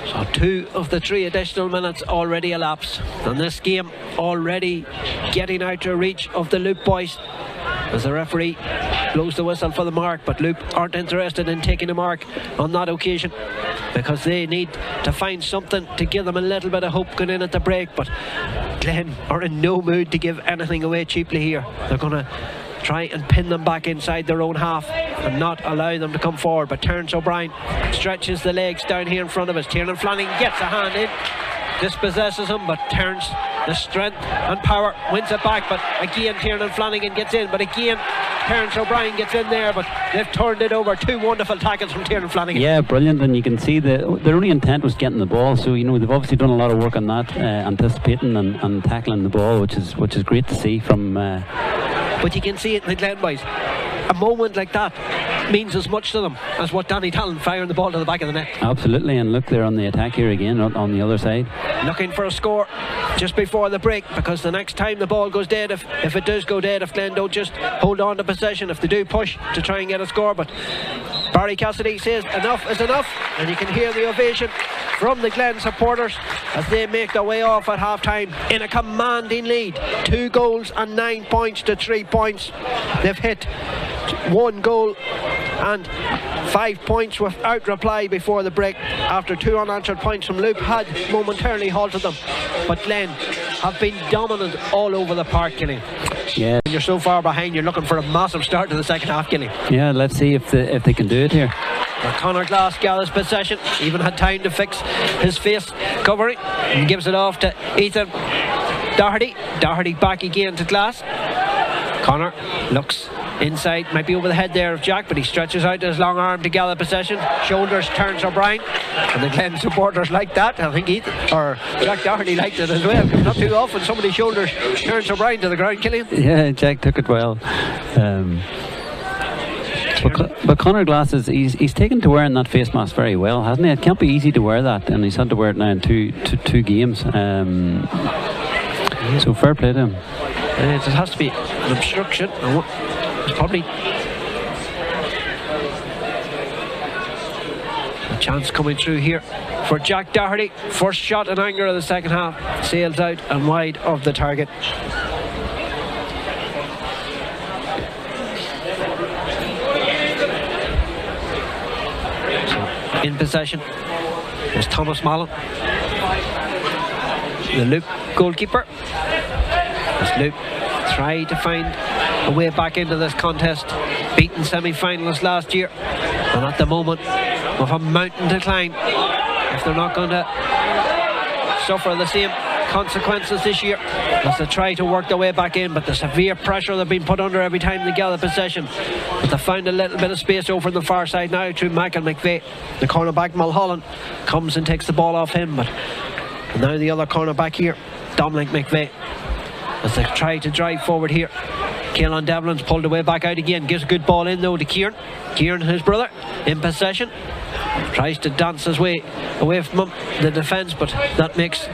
B: So 2 of the 3 additional minutes already elapsed, and this game already getting out to reach of the Loup boys, as the referee blows the whistle for the mark. But Loup aren't interested in taking a mark on that occasion, because they need to find something to give them a little bit of hope going in at the break. But Glen are in no mood to give anything away cheaply here. They're going to try and pin them back inside their own half and not allow them to come forward. But Terence O'Brien stretches the legs down here in front of us. Tiernan Flanagan gets a hand in, dispossesses him, but Terence the strength and power, wins it back, but again Tiernan Flanagan gets in, but again Terence O'Brien gets in there, but they've turned it over. Two wonderful tackles from Tiernan Flanagan.
A: Yeah, brilliant, and you can see their only intent was getting the ball, so you know they've obviously done a lot of work on that, anticipating and tackling the ball, which is great to see from.
B: But you can see it in the Glen boys. A moment like that means as much to them as what Danny Talon firing the ball to the back of the net.
A: Absolutely, and look, they're on the attack here again on the other side.
B: Looking for a score just before the break, because the next time the ball goes dead, if it does go dead, if Glen don't just hold on to possession, if they do push to try and get a score, but Barry Cassidy says enough is enough, and you can hear the ovation from the Glen supporters as they make their way off at half time in a commanding lead. 2 goals and 9 points to 3 points. They've hit 1 goal and 5 points without reply before the break, after 2 unanswered points from Loup had momentarily halted them, but Glen have been dominant all over the park, Gillian.
A: Yeah.
B: When you're so far behind, you're looking for a massive start to the second half, Gillian.
A: Yeah, let's see if they can do it here.
B: But Conor Glass gathers possession, even had time to fix his face covering, and gives it off to Ethan Doherty. Doherty back again to Glass. Conor looks inside, might be over the head there of Jack, but he stretches out his long arm to gather possession. Shoulders turns O'Brien, and the Glen supporters like that. I think Jack Doherty liked it as well. Not too often somebody shoulders turns O'Brien to the ground, Killian.
A: Yeah, Jack took it well. But Conor Glass he's taken to wearing that face mask very well, hasn't he? It can't be easy to wear that, and he's had to wear it now in two games. So fair play to him.
B: It has to be an obstruction. It's probably a chance coming through here for Jack Doherty. First shot in anger of the second half, sails out and wide of the target. In possession is Thomas Mallon, the Loup goalkeeper. As Loup try to find a way back into this contest, beaten semi-finalists last year, and at the moment with a mountain to climb, if they're not going to suffer the same consequences this year as they try to work their way back in. But the severe pressure they've been put under every time they gather possession, but they found a little bit of space over on the far side now through Michael McVeigh. The cornerback Mulholland comes and takes the ball off him, but now the other cornerback here, Dominic McVeigh, as they try to drive forward here. Keelan Devlin's pulled away back out again, gives a good ball in though to Kieran. Kieran, his brother, in possession, tries to dance his way away from the defence, but that makes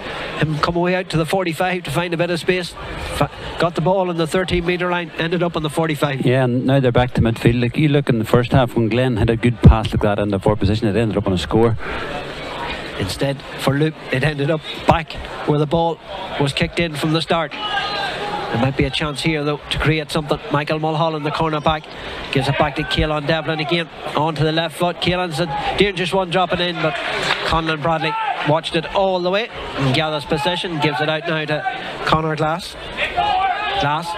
B: him come away out to the 45 to find a bit of space. Got the ball on the 13-metre line, ended up on the 45.
A: Yeah, and now they're back to midfield. Like, you look in the first half when Glen had a good pass like that in the forward position, it ended up on a score.
B: Instead, for Loup, it ended up back where the ball was kicked in from the start. There might be a chance here though to create something. Michael Mulholland, the cornerback, gives it back to Keelan Devlin again, onto the left foot. Keelan's a dangerous one dropping in, but Conlon Bradley watched it all the way and gathers possession, gives it out now to Conor Glass. Glass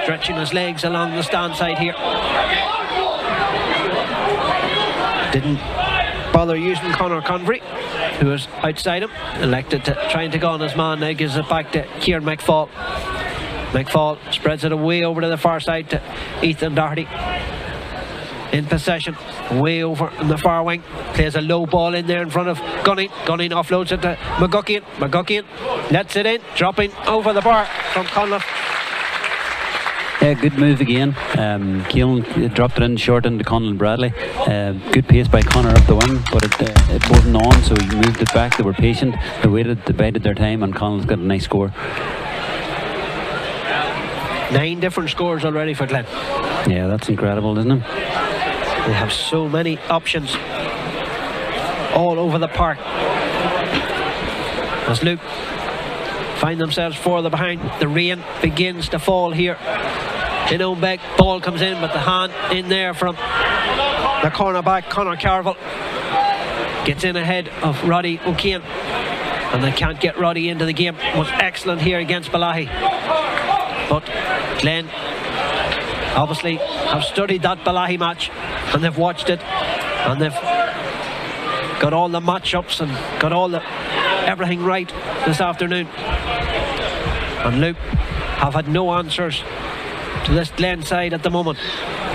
B: stretching his legs along the stand side here. Didn't bother using Conor Convery, who was outside him, elected to trying to go on his man. Now gives it back to Kieran McFall. McFall spreads it away over to the far side to Ethan Doherty. In possession, way over on the far wing. Plays a low ball in there in front of Gunning. Gunning offloads it to McGuckian. McGuckian lets it in, dropping over the bar from Conlon.
A: Yeah, good move again. Keelan dropped it in short into Conlon Bradley. Good pace by Conor up the wing, but it wasn't on, so he moved it back. They were patient, they waited, they bided their time, and Conlon's got a nice score.
B: 9 different scores already for Glen.
A: Yeah, that's incredible, isn't it?
B: They have so many options all over the park. As Loup find themselves further behind, the rain begins to fall here in Owenbeck. Ball comes in, but the hand in there from the cornerback Conor Carville gets in ahead of Roddy O'Kane, and they can't get Roddy into the game. Was excellent here against Balahi, but Glen obviously have studied that Balahi match, and they've watched it, and they've got all the matchups and got all the everything right this afternoon. And Loup have had no answers to this Glen side at the moment,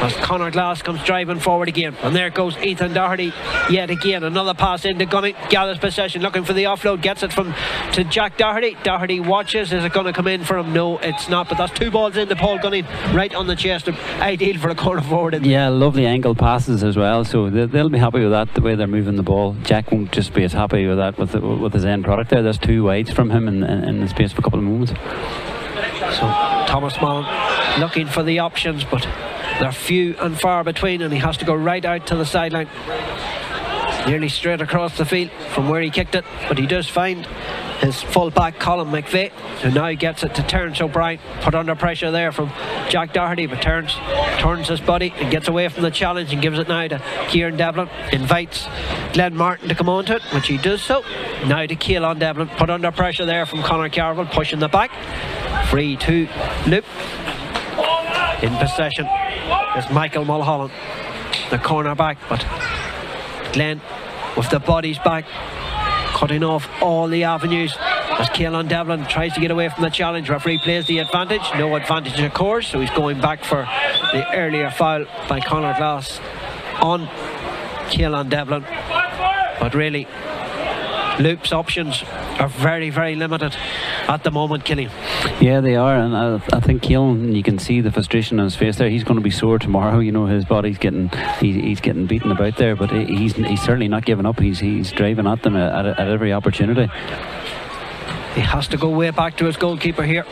B: as Conor Glass comes driving forward again. And there goes Ethan Doherty yet again. Another pass into Gunning, gathers possession, looking for the offload, gets it to Jack Doherty. Doherty watches, is it going to come in for him? No, it's not, but that's 2 balls into Paul Gunning, right on the chest. Ideal for a corner forward.
A: Yeah, lovely angle passes as well, so they'll be happy with that, the way they're moving the ball. Jack won't just be as happy with that with his end product there. There's 2 wides from him in the space of a couple of moments.
B: So Thomas Mullen looking for the options, but they're few and far between, and he has to go right out to the sideline, nearly straight across the field from where he kicked it. But he does find his full-back Colin McVeigh, who now gets it to Terence O'Brien, put under pressure there from Jack Doherty, but Terence turns his body and gets away from the challenge and gives it now to Kieran Devlin. Invites Glenn Martin to come on to it, which he does so. Now to Keelan Devlin, put under pressure there from Conor Carville, pushing the back. Free to Loup. In possession is Michael Mulholland, the corner back, but Glen with the bodies back, cutting off all the avenues as Keelan Devlin tries to get away from the challenge. Referee plays the advantage, no advantage of course, so he's going back for the earlier foul by Conor Glass on Keelan Devlin. But really, Loup's options are very, very limited at the moment, Killian.
A: Yeah, they are, and I think Keelan, you can see the frustration on his face there. He's going to be sore tomorrow. You know, his body's he's getting beaten about there, but he's certainly not giving up. He's driving at them at every opportunity.
B: He has to go way back to his goalkeeper here.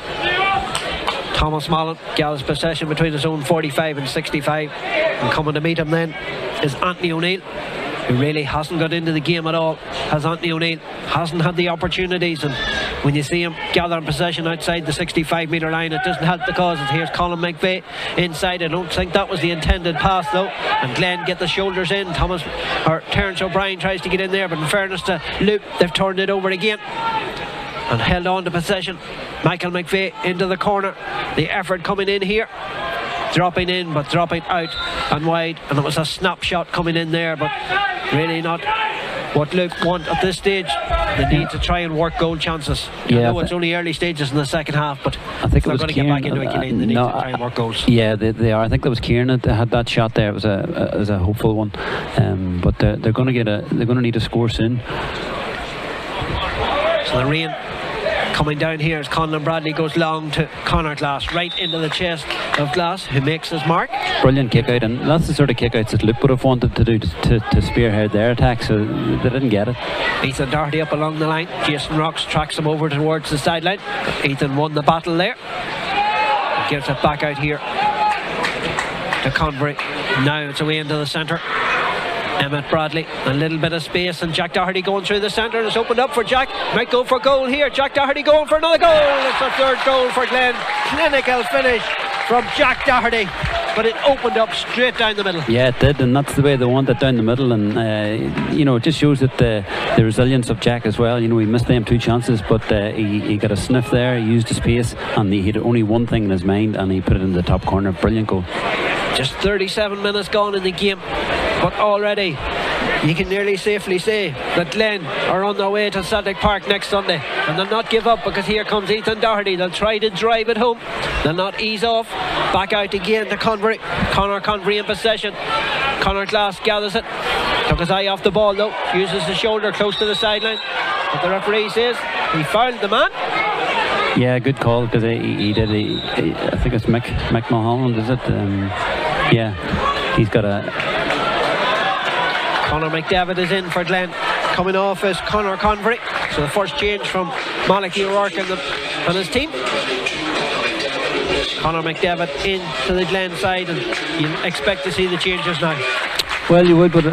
B: Thomas Mullen gathers possession between his own 45 and 65, and coming to meet him then is Anthony O'Neill, who really hasn't got into the game at all. Has Anthony O'Neill, hasn't had the opportunities, and when you see him gathering possession outside the 65 metre line, it doesn't help the cause. Here's Colin McVeigh inside. I don't think that was the intended pass though, and Glen get the shoulders in. Terence O'Brien tries to get in there, but in fairness to Loup, they've turned it over again and held on to possession. Michael McVeigh into the corner, the effort coming in here, dropping in but dropping out and wide, and it was a snapshot coming in there, but really not what Loup want at this stage. They need to try and work goal chances.
A: Yeah,
B: I know it's only early stages in the second half, but
A: I think
B: they're going to get back into it, they need to try and work goals.
A: Yeah, they are. I think that was Kieran that had that shot there. It was a hopeful one, but they're going to need a score soon.
B: So the rain coming down here as Conlon Bradley goes long to Conor Glass, right into the chest of Glass, who makes his mark.
A: Brilliant kick out, and that's the sort of kick outs that Loup would have wanted to do to spearhead their attack, so they didn't get it. Ethan
B: Doherty up along the line. Jason Rocks tracks him over towards the sideline. Ethan won the battle there. He gives it back out here to Convery. Now it's away into the centre. Emmett Bradley, a little bit of space, and Jack Doherty going through the centre, and it's opened up for Jack. Might go for goal here. Jack Doherty going for another goal. It's the 3rd goal for Glen. Clinical finish from Jack Doherty, but it opened up straight down the middle.
A: Yeah, it did, and that's the way they want it, down the middle. And you know, it just shows that the resilience of Jack as well. You know, he missed them 2 chances, but he got a sniff there. He used his pace, and he had only one thing in his mind, and he put it in the top corner. Brilliant goal.
B: Just 37 minutes gone in the game, but already you can nearly safely say that Glen are on their way to Celtic Park next Sunday, and they'll not give up, because here comes Ethan Doherty. They'll try to drive it home, they'll not ease off. Back out again to Convery. Conor Convery in possession. Conor Glass gathers it, took his eye off the ball though, uses the shoulder close to the sideline, but the referee says he fouled the man.
A: Yeah, good call, because he did. I think it's Mick Mulholland, is it? Yeah, he's got a...
B: Conor McDavid is in for Glen. Coming off is Conor Convery. So the first change from Malachy O'Rourke on his team. Conor McDavid into the Glen side, and you expect to see the changes now.
A: Well, you would, but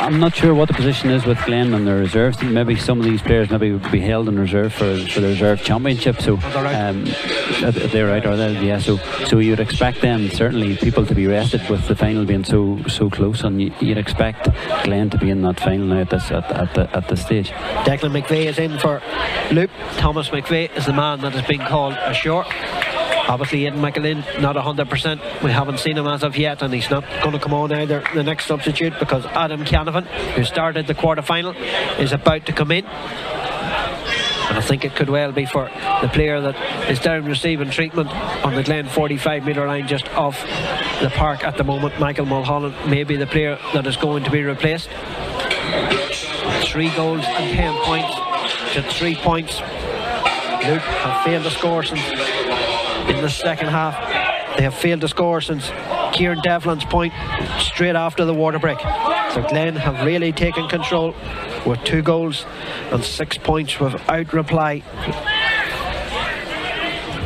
A: I'm not sure what the position is with Glen and their reserves. Maybe some of these players maybe would be held in reserve for the reserve championship. So they're right, are they? Yeah. So you'd expect them, certainly, people to be rested with the final being so close, and you'd expect Glen to be in that final now at this stage.
B: Declan McVeigh is in for Loup. Thomas McVeigh is the man that has been called ashore. Obviously Aidan McAlin not 100%. We haven't seen him as of yet, and he's not going to come on either, the next substitute, because Adam Canavan, who started the quarter-final, is about to come in. And I think it could well be for the player that is down receiving treatment on the Glen 45-metre line just off the park at the moment. Michael Mulholland may be the player that is going to be replaced. 3 goals and 10 points to 3 points. Loup have failed to score since in the second half. They have failed to score since Kieran Devlin's point straight after the water break. So Glen have really taken control with 2 goals and 6 points without reply,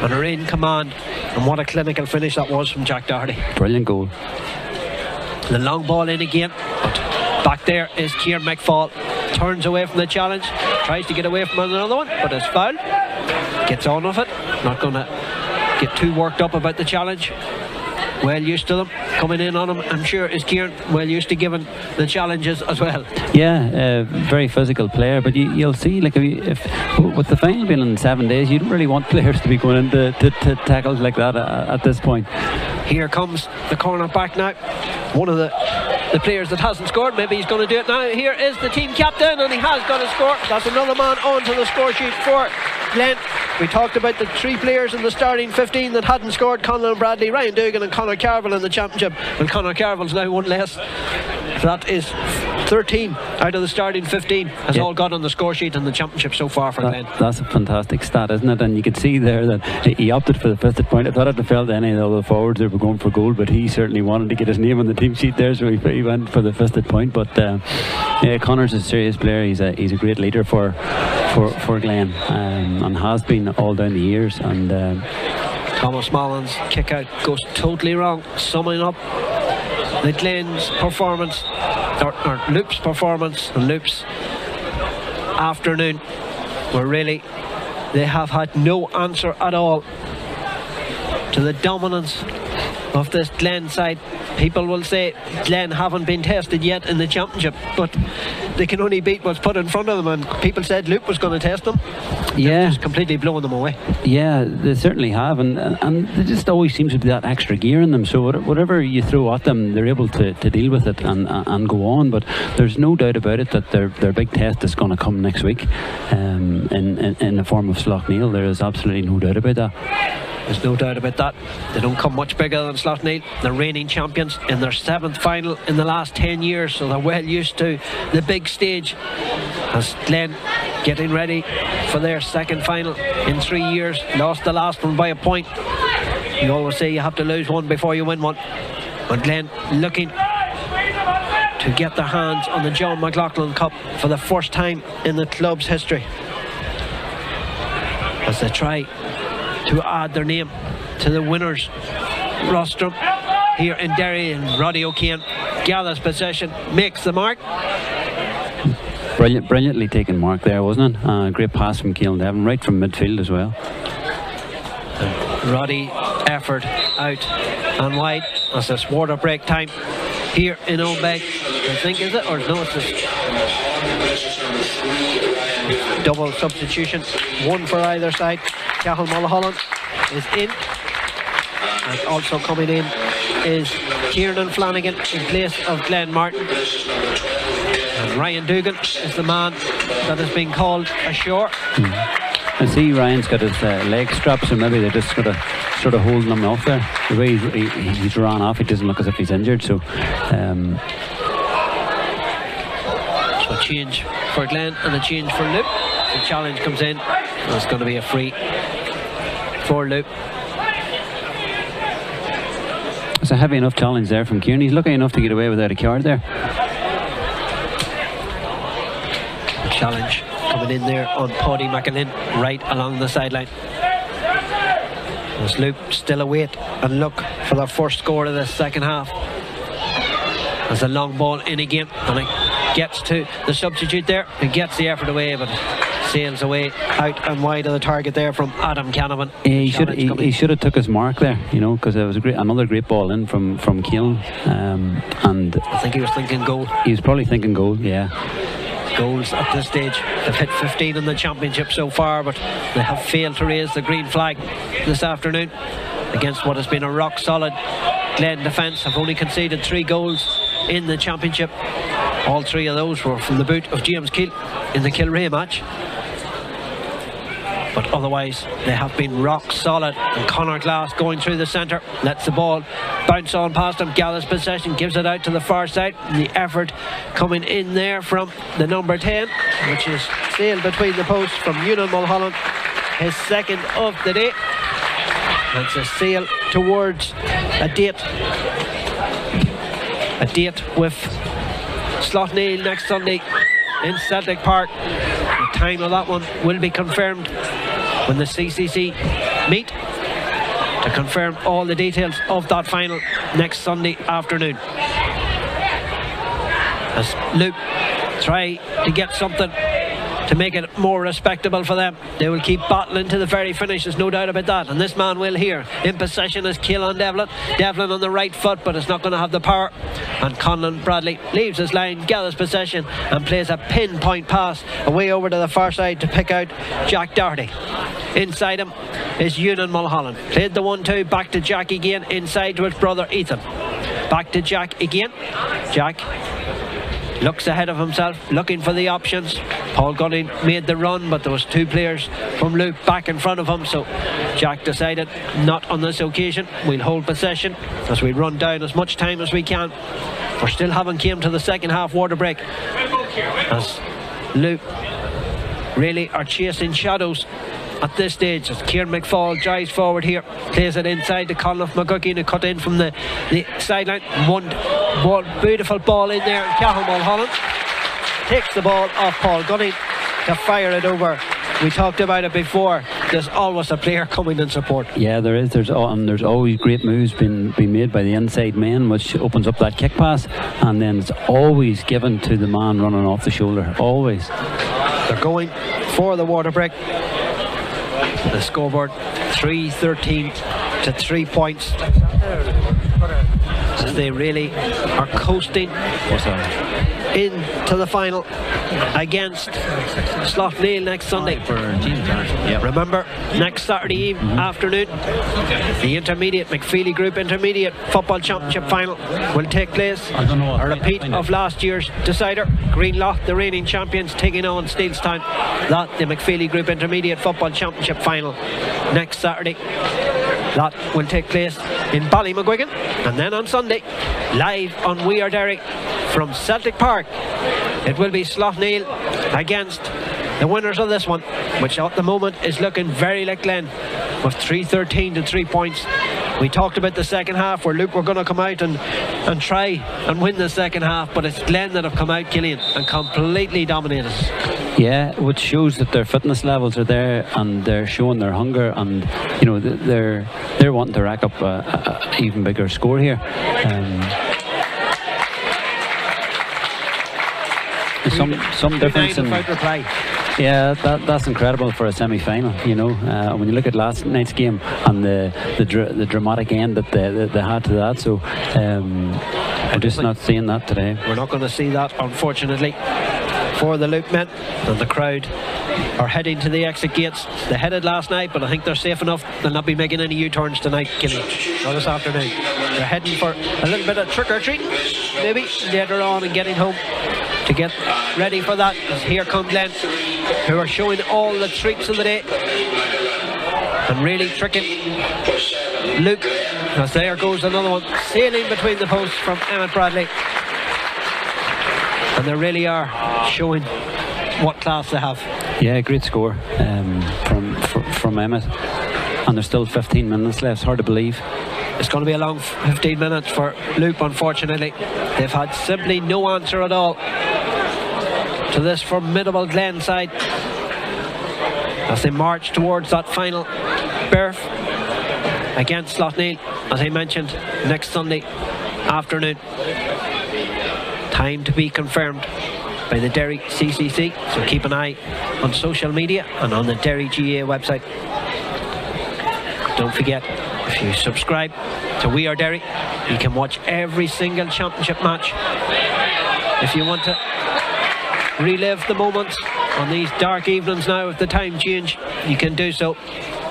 B: and are in command. And what a clinical finish that was from Jack Doherty.
A: Brilliant goal.
B: The long ball in again, but back there is Kieran McFall. Turns away from the challenge, tries to get away from another one, but is fouled. Gets on with it. Not going to get too worked up about the challenge. Well used to them coming in on him. I'm sure is Kieran well used to giving the challenges as well.
A: Yeah, very physical player, but you'll see, like, if with the final being in 7 days, you don't really want players to be going into tackles like that at this point.
B: Here comes the corner back now. One of the players that hasn't scored, maybe he's going to do it now. Here is the team captain, and he has got a score. That's another man onto the score sheet for Glen. We talked about the 3 players in the starting 15 that hadn't scored: Conlon Bradley, Ryan Dugan and Conor Carville in the championship. Well, Conor Carville's now one less. That is 13 out of the starting 15 has all got on the score sheet in the championship so far for Glen.
A: That's a fantastic stat, isn't it? And you could see there that he opted for the fisted point. I thought it felt any of the other forwards that were going for goal, but he certainly wanted to get his name on the team sheet there, so he went for the fisted point. But yeah, Conor's a serious player. He's a great leader for Glen, and has been all down the years. And
B: Thomas Mullen's kick out goes totally wrong. Summing up the Glen's performance, or Loup's performance, and Loup's afternoon, where really they have had no answer at all to the dominance of this Glen side. People will say Glen haven't been tested yet in the championship, but they can only beat what's put in front of them, and people said Loup was going to test them.
A: Yeah,
B: they're just completely blowing them away.
A: Yeah, they certainly have, and there just always seems to be that extra gear in them, so whatever you throw at them, they're able to deal with it and go on. But there's no doubt about it that their big test is going to come next week, in the form of Slaughtneil. There is absolutely no doubt about that.
B: There's no doubt about that. They don't come much bigger than Slaughtneil. They're reigning champions in their 7th final in the last 10 years, so they're well used to the big stage. As Glen getting ready for their 2nd final in 3 years. Lost the last one by a point. You always say you have to lose one before you win one. But Glen looking to get their hands on the John McLaughlin Cup for the first time in the club's history, as they try to add their name to the winners rostrum here in Derry. And Roddy O'Kane gathers possession, makes the mark.
A: Brilliantly taken mark there, wasn't it? Great pass from Keelan Devon, right from midfield as well.
B: Roddy effort out and wide as this water break time here in Oldbeg. I think, is it? Or no, it's just double substitution, one for either side. Cathal Mulholland is in, and also coming in is Kieran Flanagan in place of Glenn Martin. And Ryan Dugan is the man that has been called ashore.
A: I see Ryan's got his leg strapped, so maybe they're just sort of holding him off there. The way he's run off, he doesn't look as if he's injured. So
B: a change for Glen and a change for Loup. The challenge comes in, and it's going to be a free for Loup.
A: It's a heavy enough challenge there from Kieran. He's lucky enough to get away without a card there.
B: The challenge coming in there on Paddy McAlin, right along the sideline. As Loup still await and look for their first score of the 2nd half. As a long ball in again, and it gets to the substitute there. It gets the effort away, but sails away out and wide of the target there from Adam Canavan.
A: Yeah, he should have took his mark there, you know, because it was another great ball in from Keelan, and
B: I think he was thinking goal.
A: He was probably thinking goal, yeah.
B: Goals at this stage. They've hit 15 in the championship so far, but they have failed to raise the green flag this afternoon against what has been a rock solid Glen defence. Have only conceded 3 goals in the championship. All 3 of those were from the boot of James Keel in the Kilrea match. but otherwise they have been rock solid. And Conor Glass going through the centre, lets the ball bounce on past him, gathers possession, gives it out to the far side. And the effort coming in there from the number 10, which is sailed between the posts from Ewan Mulholland, his second of the day. That's a sail towards a date with Slaughtneil next Sunday in Celtic Park. The time of that one will be confirmed when the CCC meet to confirm all the details of that final next Sunday afternoon. As Loup try to get something to make it more respectable for them, they will keep battling to the very finish, there's no doubt about that. And this man will here. In possession is Keelan Devlin. Devlin on the right foot, but it's not going to have the power. And Conlon Bradley leaves his line, gathers possession, and plays a pinpoint pass away over to the far side to pick out Jack Doherty. Inside him is Ewan Mulholland. Played the 1-2, back to Jack again, inside to his brother Ethan. Back to Jack again. Jack looks ahead of himself, looking for the options. Paul Gunning made the run, but there was two players from Loup back in front of him, so Jack decided not on this occasion. We'll hold possession as we run down as much time as we can. We still haven't came to the second half water break, as Loup really are chasing shadows at this stage. As Kieran McFall drives forward here, plays it inside to Conlon McGuckin, who cut in from the sideline. One ball, beautiful ball in there, and Cathal Mulholland takes the ball off Paul Gunning to fire it over. We talked about it before, there's always a player coming in support.
A: Yeah, there is. There's always great moves being made by the inside men, which opens up that kick pass, and then it's always given to the man running off the shoulder. Always.
B: They're going for the water break. The scoreboard 3-13 to 3 points, as they really are coasting into the final against Slaughtneil next Sunday. Remember, next Saturday afternoon, the intermediate McFeely Group Intermediate Football Championship final will take place. A repeat of last year's decider. Greenlough, the reigning champions, taking on Steelstown. That the McFeely Group Intermediate Football Championship final next Saturday. That will take place in Ballymcguigan, and then on Sunday, live on We Are Derry from Celtic Park, it will be Slaughtneil against the winners of this one, which at the moment is looking very like Glen, with 3-13 to 3 points. We talked about the second half, where Loup were going to come out and try and win the second half, but it's Glen that have come out, Killian, and completely dominated.
A: Yeah, which shows that their fitness levels are there, and they're showing their hunger, and you know they're wanting to rack up a even bigger score here. Some difference in reply. Yeah, that's incredible for a semi-final. You know, when you look at last night's game and the dramatic end that they had to that, so we're just not seeing that today.
B: We're not going to see that, unfortunately, for the Loup men. And the crowd are heading to the exit gates. They headed last night, but I think they're safe enough. They'll not be making any U-turns tonight, Killian, or this afternoon. They're heading for a little bit of trick-or-treat, maybe later on, and getting home to get ready for that. As here come Glen, who are showing all the treats of the day and really tricking Loup. As there goes another one, sailing between the posts from Emmett Bradley. And they really are showing what class they have.
A: Yeah, great score from Emmett, and there's still 15 minutes left. It's hard to believe.
B: It's going to be a long 15 minutes for Loup, unfortunately. They've had simply no answer at all to this formidable Glen side as they march towards that final berth against Slaughtneil, as I mentioned, next Sunday afternoon. Time to be confirmed by the Derry CCC, so keep an eye on social media and on the Derry GA website. Don't forget, if you subscribe to We Are Derry, you can watch every single championship match. If you want to relive the moments on these dark evenings now with the time change, you can do so.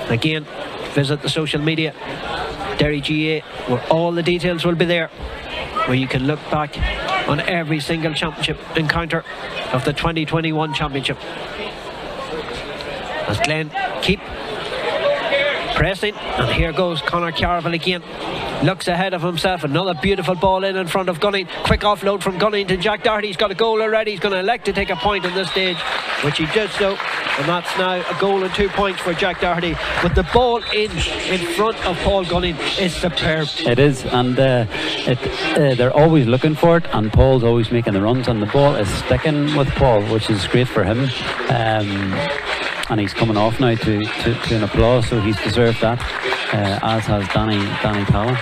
B: Again, visit the social media, Derry GA, where all the details will be there, where you can look back on every single championship encounter of the 2021 championship. as Glen keep pressing, and here goes Conor Carville again. Looks ahead of himself. Another beautiful ball in front of Gunning. Quick offload from Gunning to Jack Doherty. He's got a goal already. He's going to elect to take a point in this stage, which he did so, and that's now a goal and 2 points for Jack Doherty. But the ball in front of Paul Gunning is superb.
A: It is, and they're always looking for it, and Paul's always making the runs, and the ball is sticking with Paul, which is great for him. And he's coming off now to an applause, so he's deserved that, as has Danny Talon.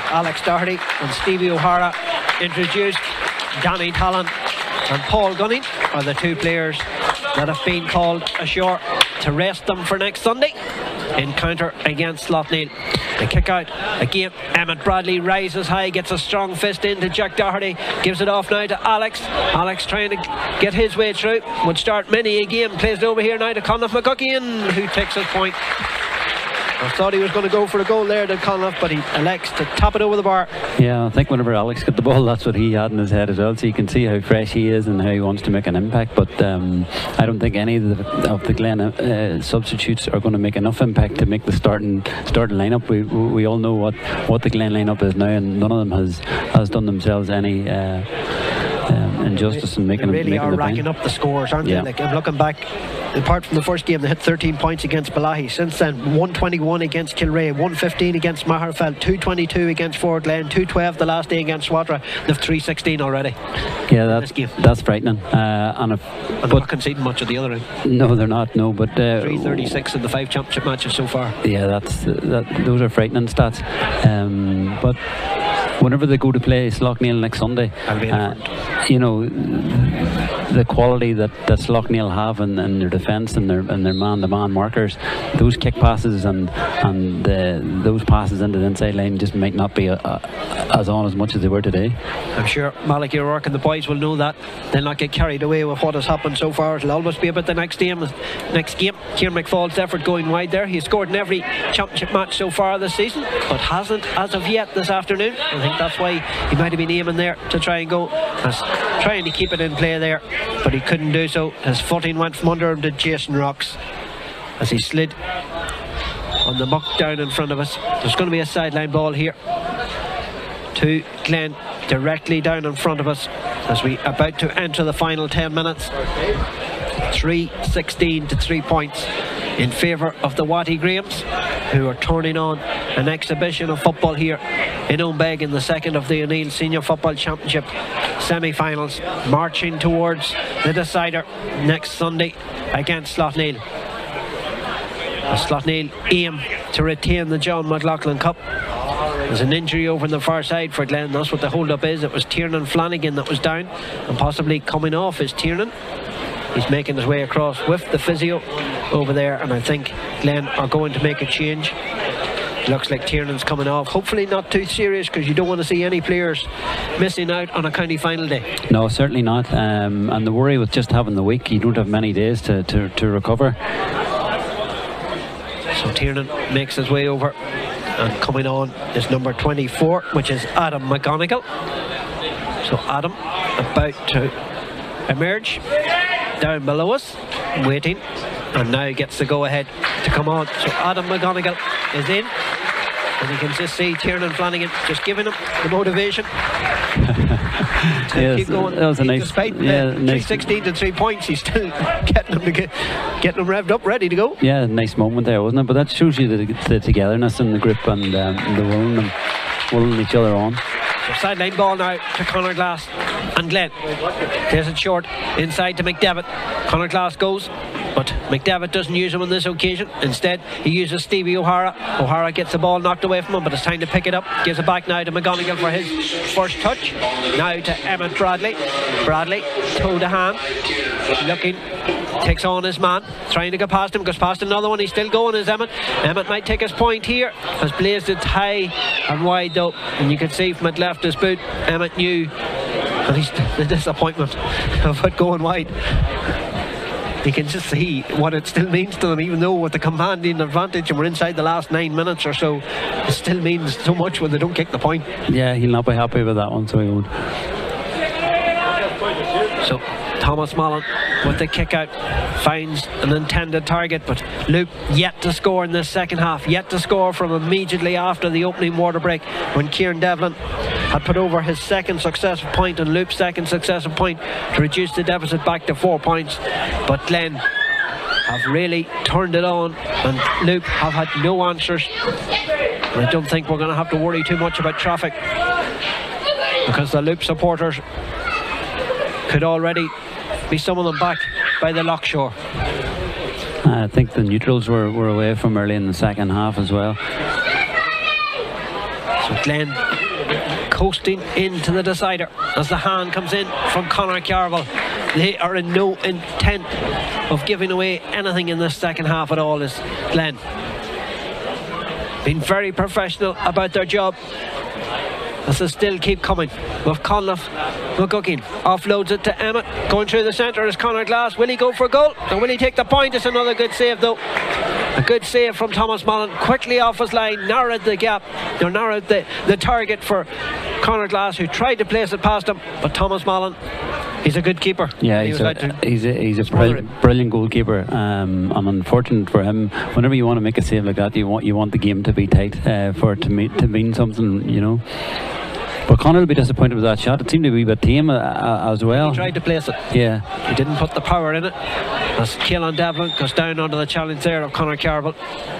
B: Alex Doherty and Stevie O'Hara introduced. Danny Talon and Paul Gunning are the two players that have been called ashore to rest them for next Sunday encounter against Slaughtneil. The kick out again. Emmett Bradley rises high, gets a strong fist into Jack Doherty, gives it off now to Alex. Alex trying to get his way through. Would start many again. Plays it over here now to Conleth McGuckian, who takes his point. I thought he was going to go for a goal there to Conleth, but he elects to tap it over the bar.
A: Yeah, I think whenever Alex got the ball, that's what he had in his head as well, so you can see how fresh he is and how he wants to make an impact. But I don't think any of the Glen substitutes are going to make enough impact to make the starting lineup. We all know what the Glen lineup is now, and none of them has done themselves any injustice in making
B: they really
A: making
B: are
A: the
B: racking
A: point.
B: up the scores, aren't
A: Yeah.
B: they? Like, I'm looking back, apart from the first game, they hit 13 points against Balahi. Since then, 121 against Kilrea, 115 against Maherfeld, 222 against Fort Glen, 212 the last day against Swatra. They've 316 already.
A: Yeah,
B: this game.
A: that's frightening.
B: And they're not conceding much at the other end.
A: No, they're not. No, but
B: 336 in the 5 championship matches so far.
A: Yeah, those are frightening stats. But whenever they go to play Slaughtneil next Sunday, you know, the quality that Slaughtneil have in their defence and their man-to-man markers, those kick passes and those passes into the inside line just might not be as on as much as they were today.
B: I'm sure Malik O'Rourke and the boys will know that. They'll not get carried away with what has happened so far. It'll always be about the next game. Kieran McFall's effort going wide there. He's scored in every championship match so far this season, but hasn't as of yet this afternoon. I think that's why he might have been aiming there to try and go, trying to keep it in play there, but he couldn't do so. His footing went from under him to Jason Rocks as he slid on the muck down in front of us. There's going to be a sideline ball here to Glen, directly down in front of us as we about to enter the final 10 minutes. 3-16 to 3 points in favour of the Watty Grahams, who are turning on an exhibition of football here in Ownbeg in the second of the O'Neill Senior Football Championship semi-finals, marching towards the decider next Sunday against Slaughtneil. Slaughtneil aim to retain the John McLaughlin Cup. There's an injury over on the far side for Glen. That's what the hold-up is. It was Tiernan Flanagan that was down, and possibly coming off is Tiernan. He's making his way across with the physio over there, and I think Glen are going to make a change. Looks like Tiernan's coming off. Hopefully not too serious, because you don't want to see any players missing out on a county final day.
A: No, certainly not. And the worry with just having the week, you don't have many days to recover.
B: So Tiernan makes his way over, and coming on is number 24, which is Adam McGonigal. So Adam about to emerge down below us, waiting, and now gets the go ahead to come on. So Adam McGonigal is in, and you can just see Tiernan Flanagan just giving him the motivation to
A: yes,
B: keep going.
A: That was a nice,
B: despite
A: nice
B: 316 to 3 points, he's still getting them revved up, ready to go.
A: Yeah, nice moment there, wasn't it? But that shows you the togetherness in the group, and the willing each other on.
B: So sideline ball now to Conor Glass and Glen. There's it short inside to McDevitt. Conor Glass goes, but McDevitt doesn't use him on this occasion. Instead, he uses Stevie O'Hara. O'Hara gets the ball knocked away from him, but it's time to pick it up. Gives it back now to McGonigal for his first touch. Now to Emmett Bradley. Bradley, toe to hand, looking, takes on his man, trying to go past him, goes past another one. He's still going, is Emmett. Emmett might take his point here. Has blazed it high and wide though, and you can see from it left his boot, Emmett knew, and he's the disappointment of it going wide. You can just see what it still means to them, even though with the commanding advantage and we're inside the last 9 minutes or so, it still means so much when they don't kick the point.
A: Yeah, he'll not be happy with that one, so he won't.
B: So Thomas Mullen with the kick out finds an intended target, but Loup yet to score in this second half, yet to score from immediately after the opening water break when Kieran Devlin had put over his second successive point and Loup's second successive point to reduce the deficit back to 4 points. But Glen have really turned it on and Loup have had no answers. And I don't think we're going to have to worry too much about traffic, because the Loup supporters could already be some of them back by the Lockshore.
A: I think the neutrals were away from early in the second half as well.
B: So Glen coasting into the decider as the hand comes in from Conor Carville. They are in no intent of giving away anything in this second half at all, is Glen. Been very professional about their job as they still keep coming. With Conliffe McGuckin offloads it to Emmett. Going through the centre is Conor Glass. Will he go for goal? Or will he take the point? It's another good save though. A good save from Thomas Mullen. Quickly off his line, narrowed the gap, or narrowed the target for Conor Glass, who tried to place it past him. But Thomas Mullen, he's a good keeper.
A: Yeah, he's a brilliant goalkeeper. And unfortunate for him, whenever you want to make a save like that, you want the game to be tight for it to mean something, you know. But Conor will be disappointed with that shot. It seemed to be a bit tame as well.
B: He tried to place it.
A: Yeah.
B: He didn't put the power in it. As Keelan Devlin goes down onto the challenge there of Conor Carville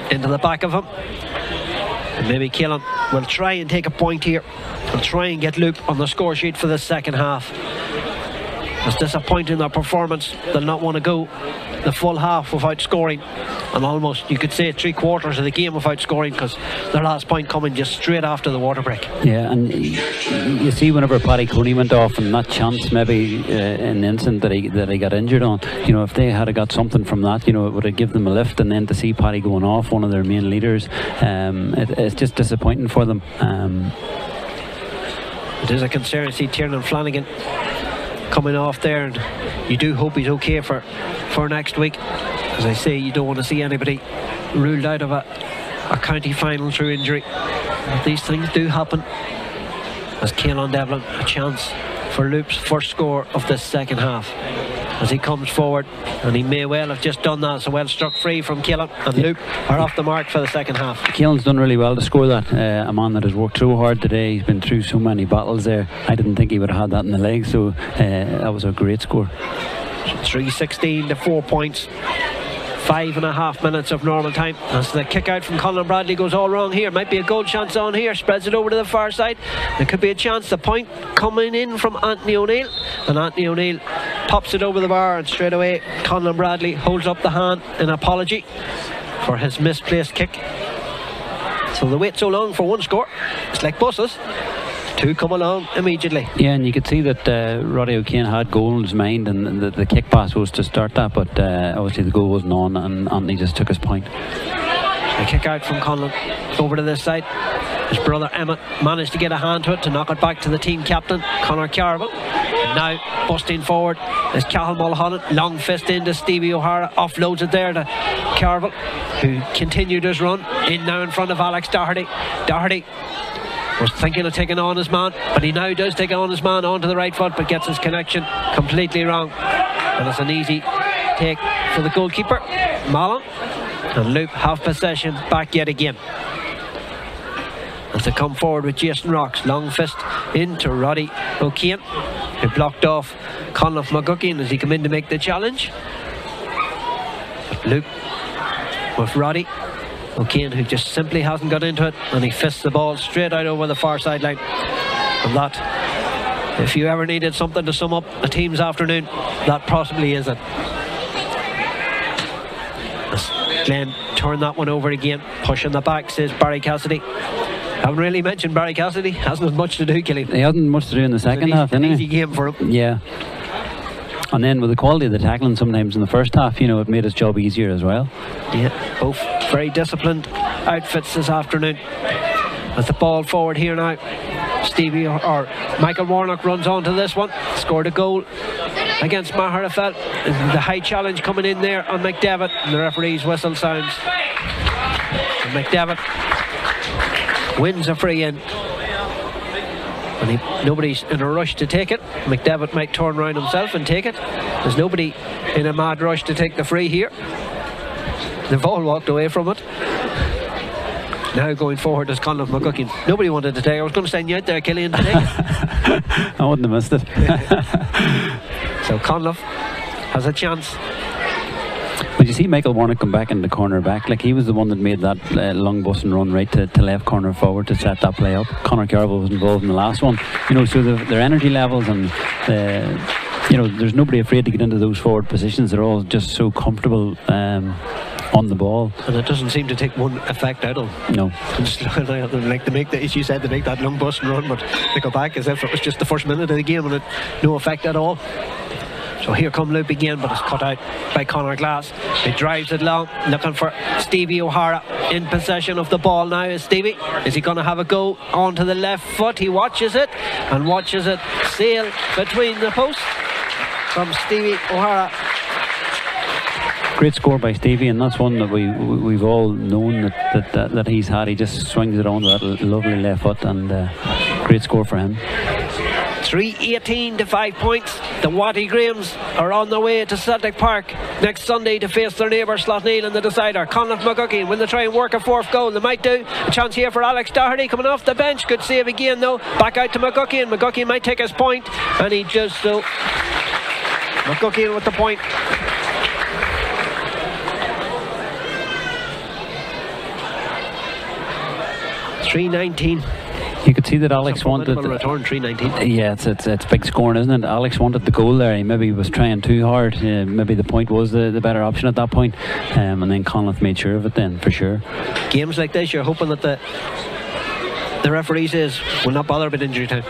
B: into the back of him. And maybe Keelan will try and take a point here. He'll try and get Loup on the score sheet for the second half. It's disappointing their performance. They'll not want to go the full half without scoring, and almost you could say 3/4 of the game without scoring, because their last point coming just straight after the water break.
A: Yeah, and you see whenever Paddy Coney went off and that chance maybe in the instant that he got injured on, you know, if they had got something from that, you know, it would have given them a lift. And then to see Paddy going off, one of their main leaders, it's just disappointing for them.
B: It is a concern to see Tiernan Flanagan coming off there, and you do hope he's okay for next week. As I say, you don't want to see anybody ruled out of a county final through injury. But these things do happen. As Keelan Devlin, a chance for Loup's first score of this second half as he comes forward, and he may well have just done that. So well struck free from Keelan, and Loup are off the mark for the second half.
A: Keelan's done really well to score that. A man that has worked so hard today. He's been through so many battles there. I didn't think he would have had that in the leg, so that was a great score.
B: 3:16 to 4 points. 5.5 minutes of normal time as the kick out from Colin Bradley goes all wrong here. Might be a goal chance on here. Spreads it over to the far side. There could be a chance. The point coming in from Anthony O'Neill, and Anthony O'Neill pops it over the bar, and straight away Colin Bradley holds up the hand in apology for his misplaced kick. So they wait so long for one score. It's like buses. Two come along immediately.
A: Yeah, and you could see that Roddy O'Kane had goal in his mind, and the kick pass was to start that, but obviously the goal wasn't on, and he just took his point.
B: A kick out from Conlon over to this side. His brother Emmett managed to get a hand to it to knock it back to the team captain Conor Carville. And now busting forward is Cathal Mulholland. Long fist into Stevie O'Hara, offloads it there to Carville, who continued his run in now in front of Alex Doherty. Doherty was thinking of taking on his man, but he now does take on his man onto the right foot, but gets his connection completely wrong, and it's an easy take for the goalkeeper Malin, and Loup have possession back yet again as they come forward with Jason Rocks. Long fist into Roddy O'Kane, who blocked off Conliffe McGuckin as he came in to make the challenge. But Loup with Roddy O'Kane, who just simply hasn't got into it, and he fists the ball straight out over the far sideline. And that, if you ever needed something to sum up a team's afternoon, that possibly is it. As Glen turned that one over again, pushing the back, says Barry Cassidy. Haven't really mentioned Barry Cassidy, hasn't had much to do, Killian.
A: He hasn't much to do in the second half,
B: an easy game for him.
A: Yeah. And then with the quality of the tackling sometimes in the first half, you know, it made his job easier as well.
B: Yeah, both very disciplined outfits this afternoon. With the ball forward here now, Stevie or Michael Warnock runs on to this one. Scored a goal against Maher Afel. The high challenge coming in there on McDevitt, and the referee's whistle sounds. And McDevitt wins a free in. And nobody's in a rush to take it. McDevitt might turn around himself and take it. There's nobody in a mad rush to take the free here. They've all walked away from it. Now going forward is Conleth McGuckin. Nobody wanted to take it. I was going to send you out there, Killian, to take it.
A: I wouldn't have missed it.
B: So Conleth has a chance.
A: But you see Michael Warnock come back in the corner back, like he was the one that made that long bus and run right to left corner forward to set that play up. Conor Carville was involved in the last one, you know, so their energy levels and you know, there's nobody afraid to get into those forward positions. They're all just so comfortable on the ball, and
B: it doesn't seem to take one effect out of them.
A: No.
B: Like to make the, as you said, to make that long bus and run, but they go back as if it was just the first minute of the game and it no effect at all. So here come Loup again, but it's cut out by Conor Glass. He drives it long, looking for Stevie O'Hara in possession of the ball now. Is Stevie? Is he going to have a go onto the left foot? He watches it and watches it sail between the posts from Stevie O'Hara.
A: Great score by Stevie, and that's one that we've all known that he's had. He just swings it on with that lovely left foot, and great score for him.
B: 3-18 to 5 points. The Watty Grahams are on their way to Celtic Park next Sunday to face their neighbour Slaughtneil in the decider. Conleth McGuckin, will they try and work a fourth goal? They might do. A chance here for Alex Doherty coming off the bench. Good save again though. Back out to McGuckin. McGuckin might take his point, and he does so. McGuckin with the point. .319.
A: You could see that Alex wanted
B: return. 319.
A: Yeah, it's big scoring, isn't it? Alex wanted the goal there. He maybe was trying too hard. Maybe the point was the better option at that point, and then Conleth made sure of it then, for sure.
B: Games like this, you're hoping that the referee says will not bother about injury time.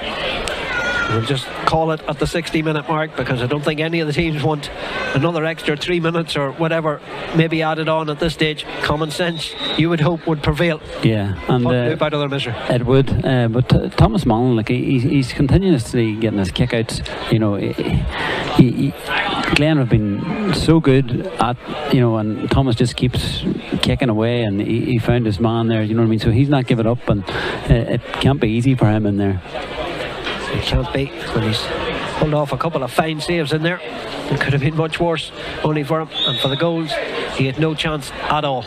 B: We'll just call it at the 60-minute mark, because I don't think any of the teams want another extra 3 minutes or whatever maybe added on at this stage. Common sense, you would hope, would prevail.
A: Yeah, and
B: out of their misery.
A: It would, but Thomas Mullen, like he's continuously getting his kick outs. You know, Glen have been so good at, you know, and Thomas just keeps kicking away, and he found his man there. You know what I mean? So he's not giving up, and it can't be easy for him in there.
B: It can't be, when he's pulled off a couple of fine saves in there. It could have been much worse, only for him, and for the goals he had no chance at all.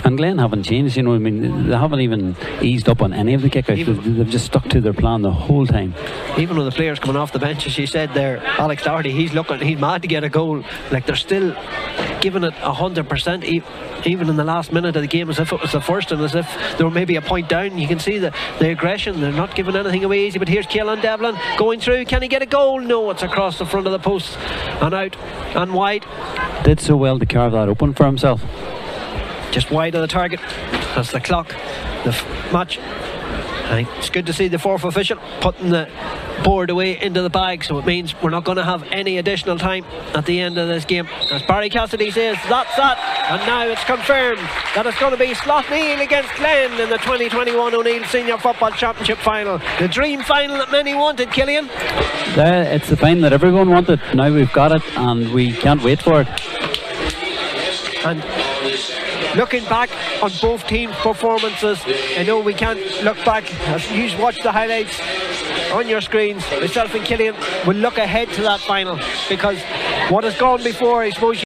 A: And Glen haven't changed, you know. I mean, they haven't even eased up on any of the kickouts. They've just stuck to their plan the whole time.
B: Even with the players coming off the bench, as you said there, Alex Doherty, he's mad to get a goal. Like, they're still giving it 100%, even in the last minute of the game, as if it was the first, and as if they were maybe a point down. You can see the aggression. They're not giving anything away easy. But here's Keelan Devlin going through. Can he get a goal? No, it's across the front of the post and out and wide.
A: Did so well to carve that open for himself.
B: Just wide of the target. That's the clock. The match. It's good to see the fourth official putting the board away into the bag, so it means we're not going to have any additional time at the end of this game. As Barry Cassidy says, that's that, and now it's confirmed that it's going to be Slaughtneil against Glen in the 2021 O'Neill Senior Football Championship final. The dream final that many wanted, Killian.
A: It's the final that everyone wanted. Now we've got it, and we can't wait for it.
B: And looking back on both teams' performances, I know we can't look back. As you watch the highlights on your screens, myself and Killian will look ahead to that final, because what has gone before, I suppose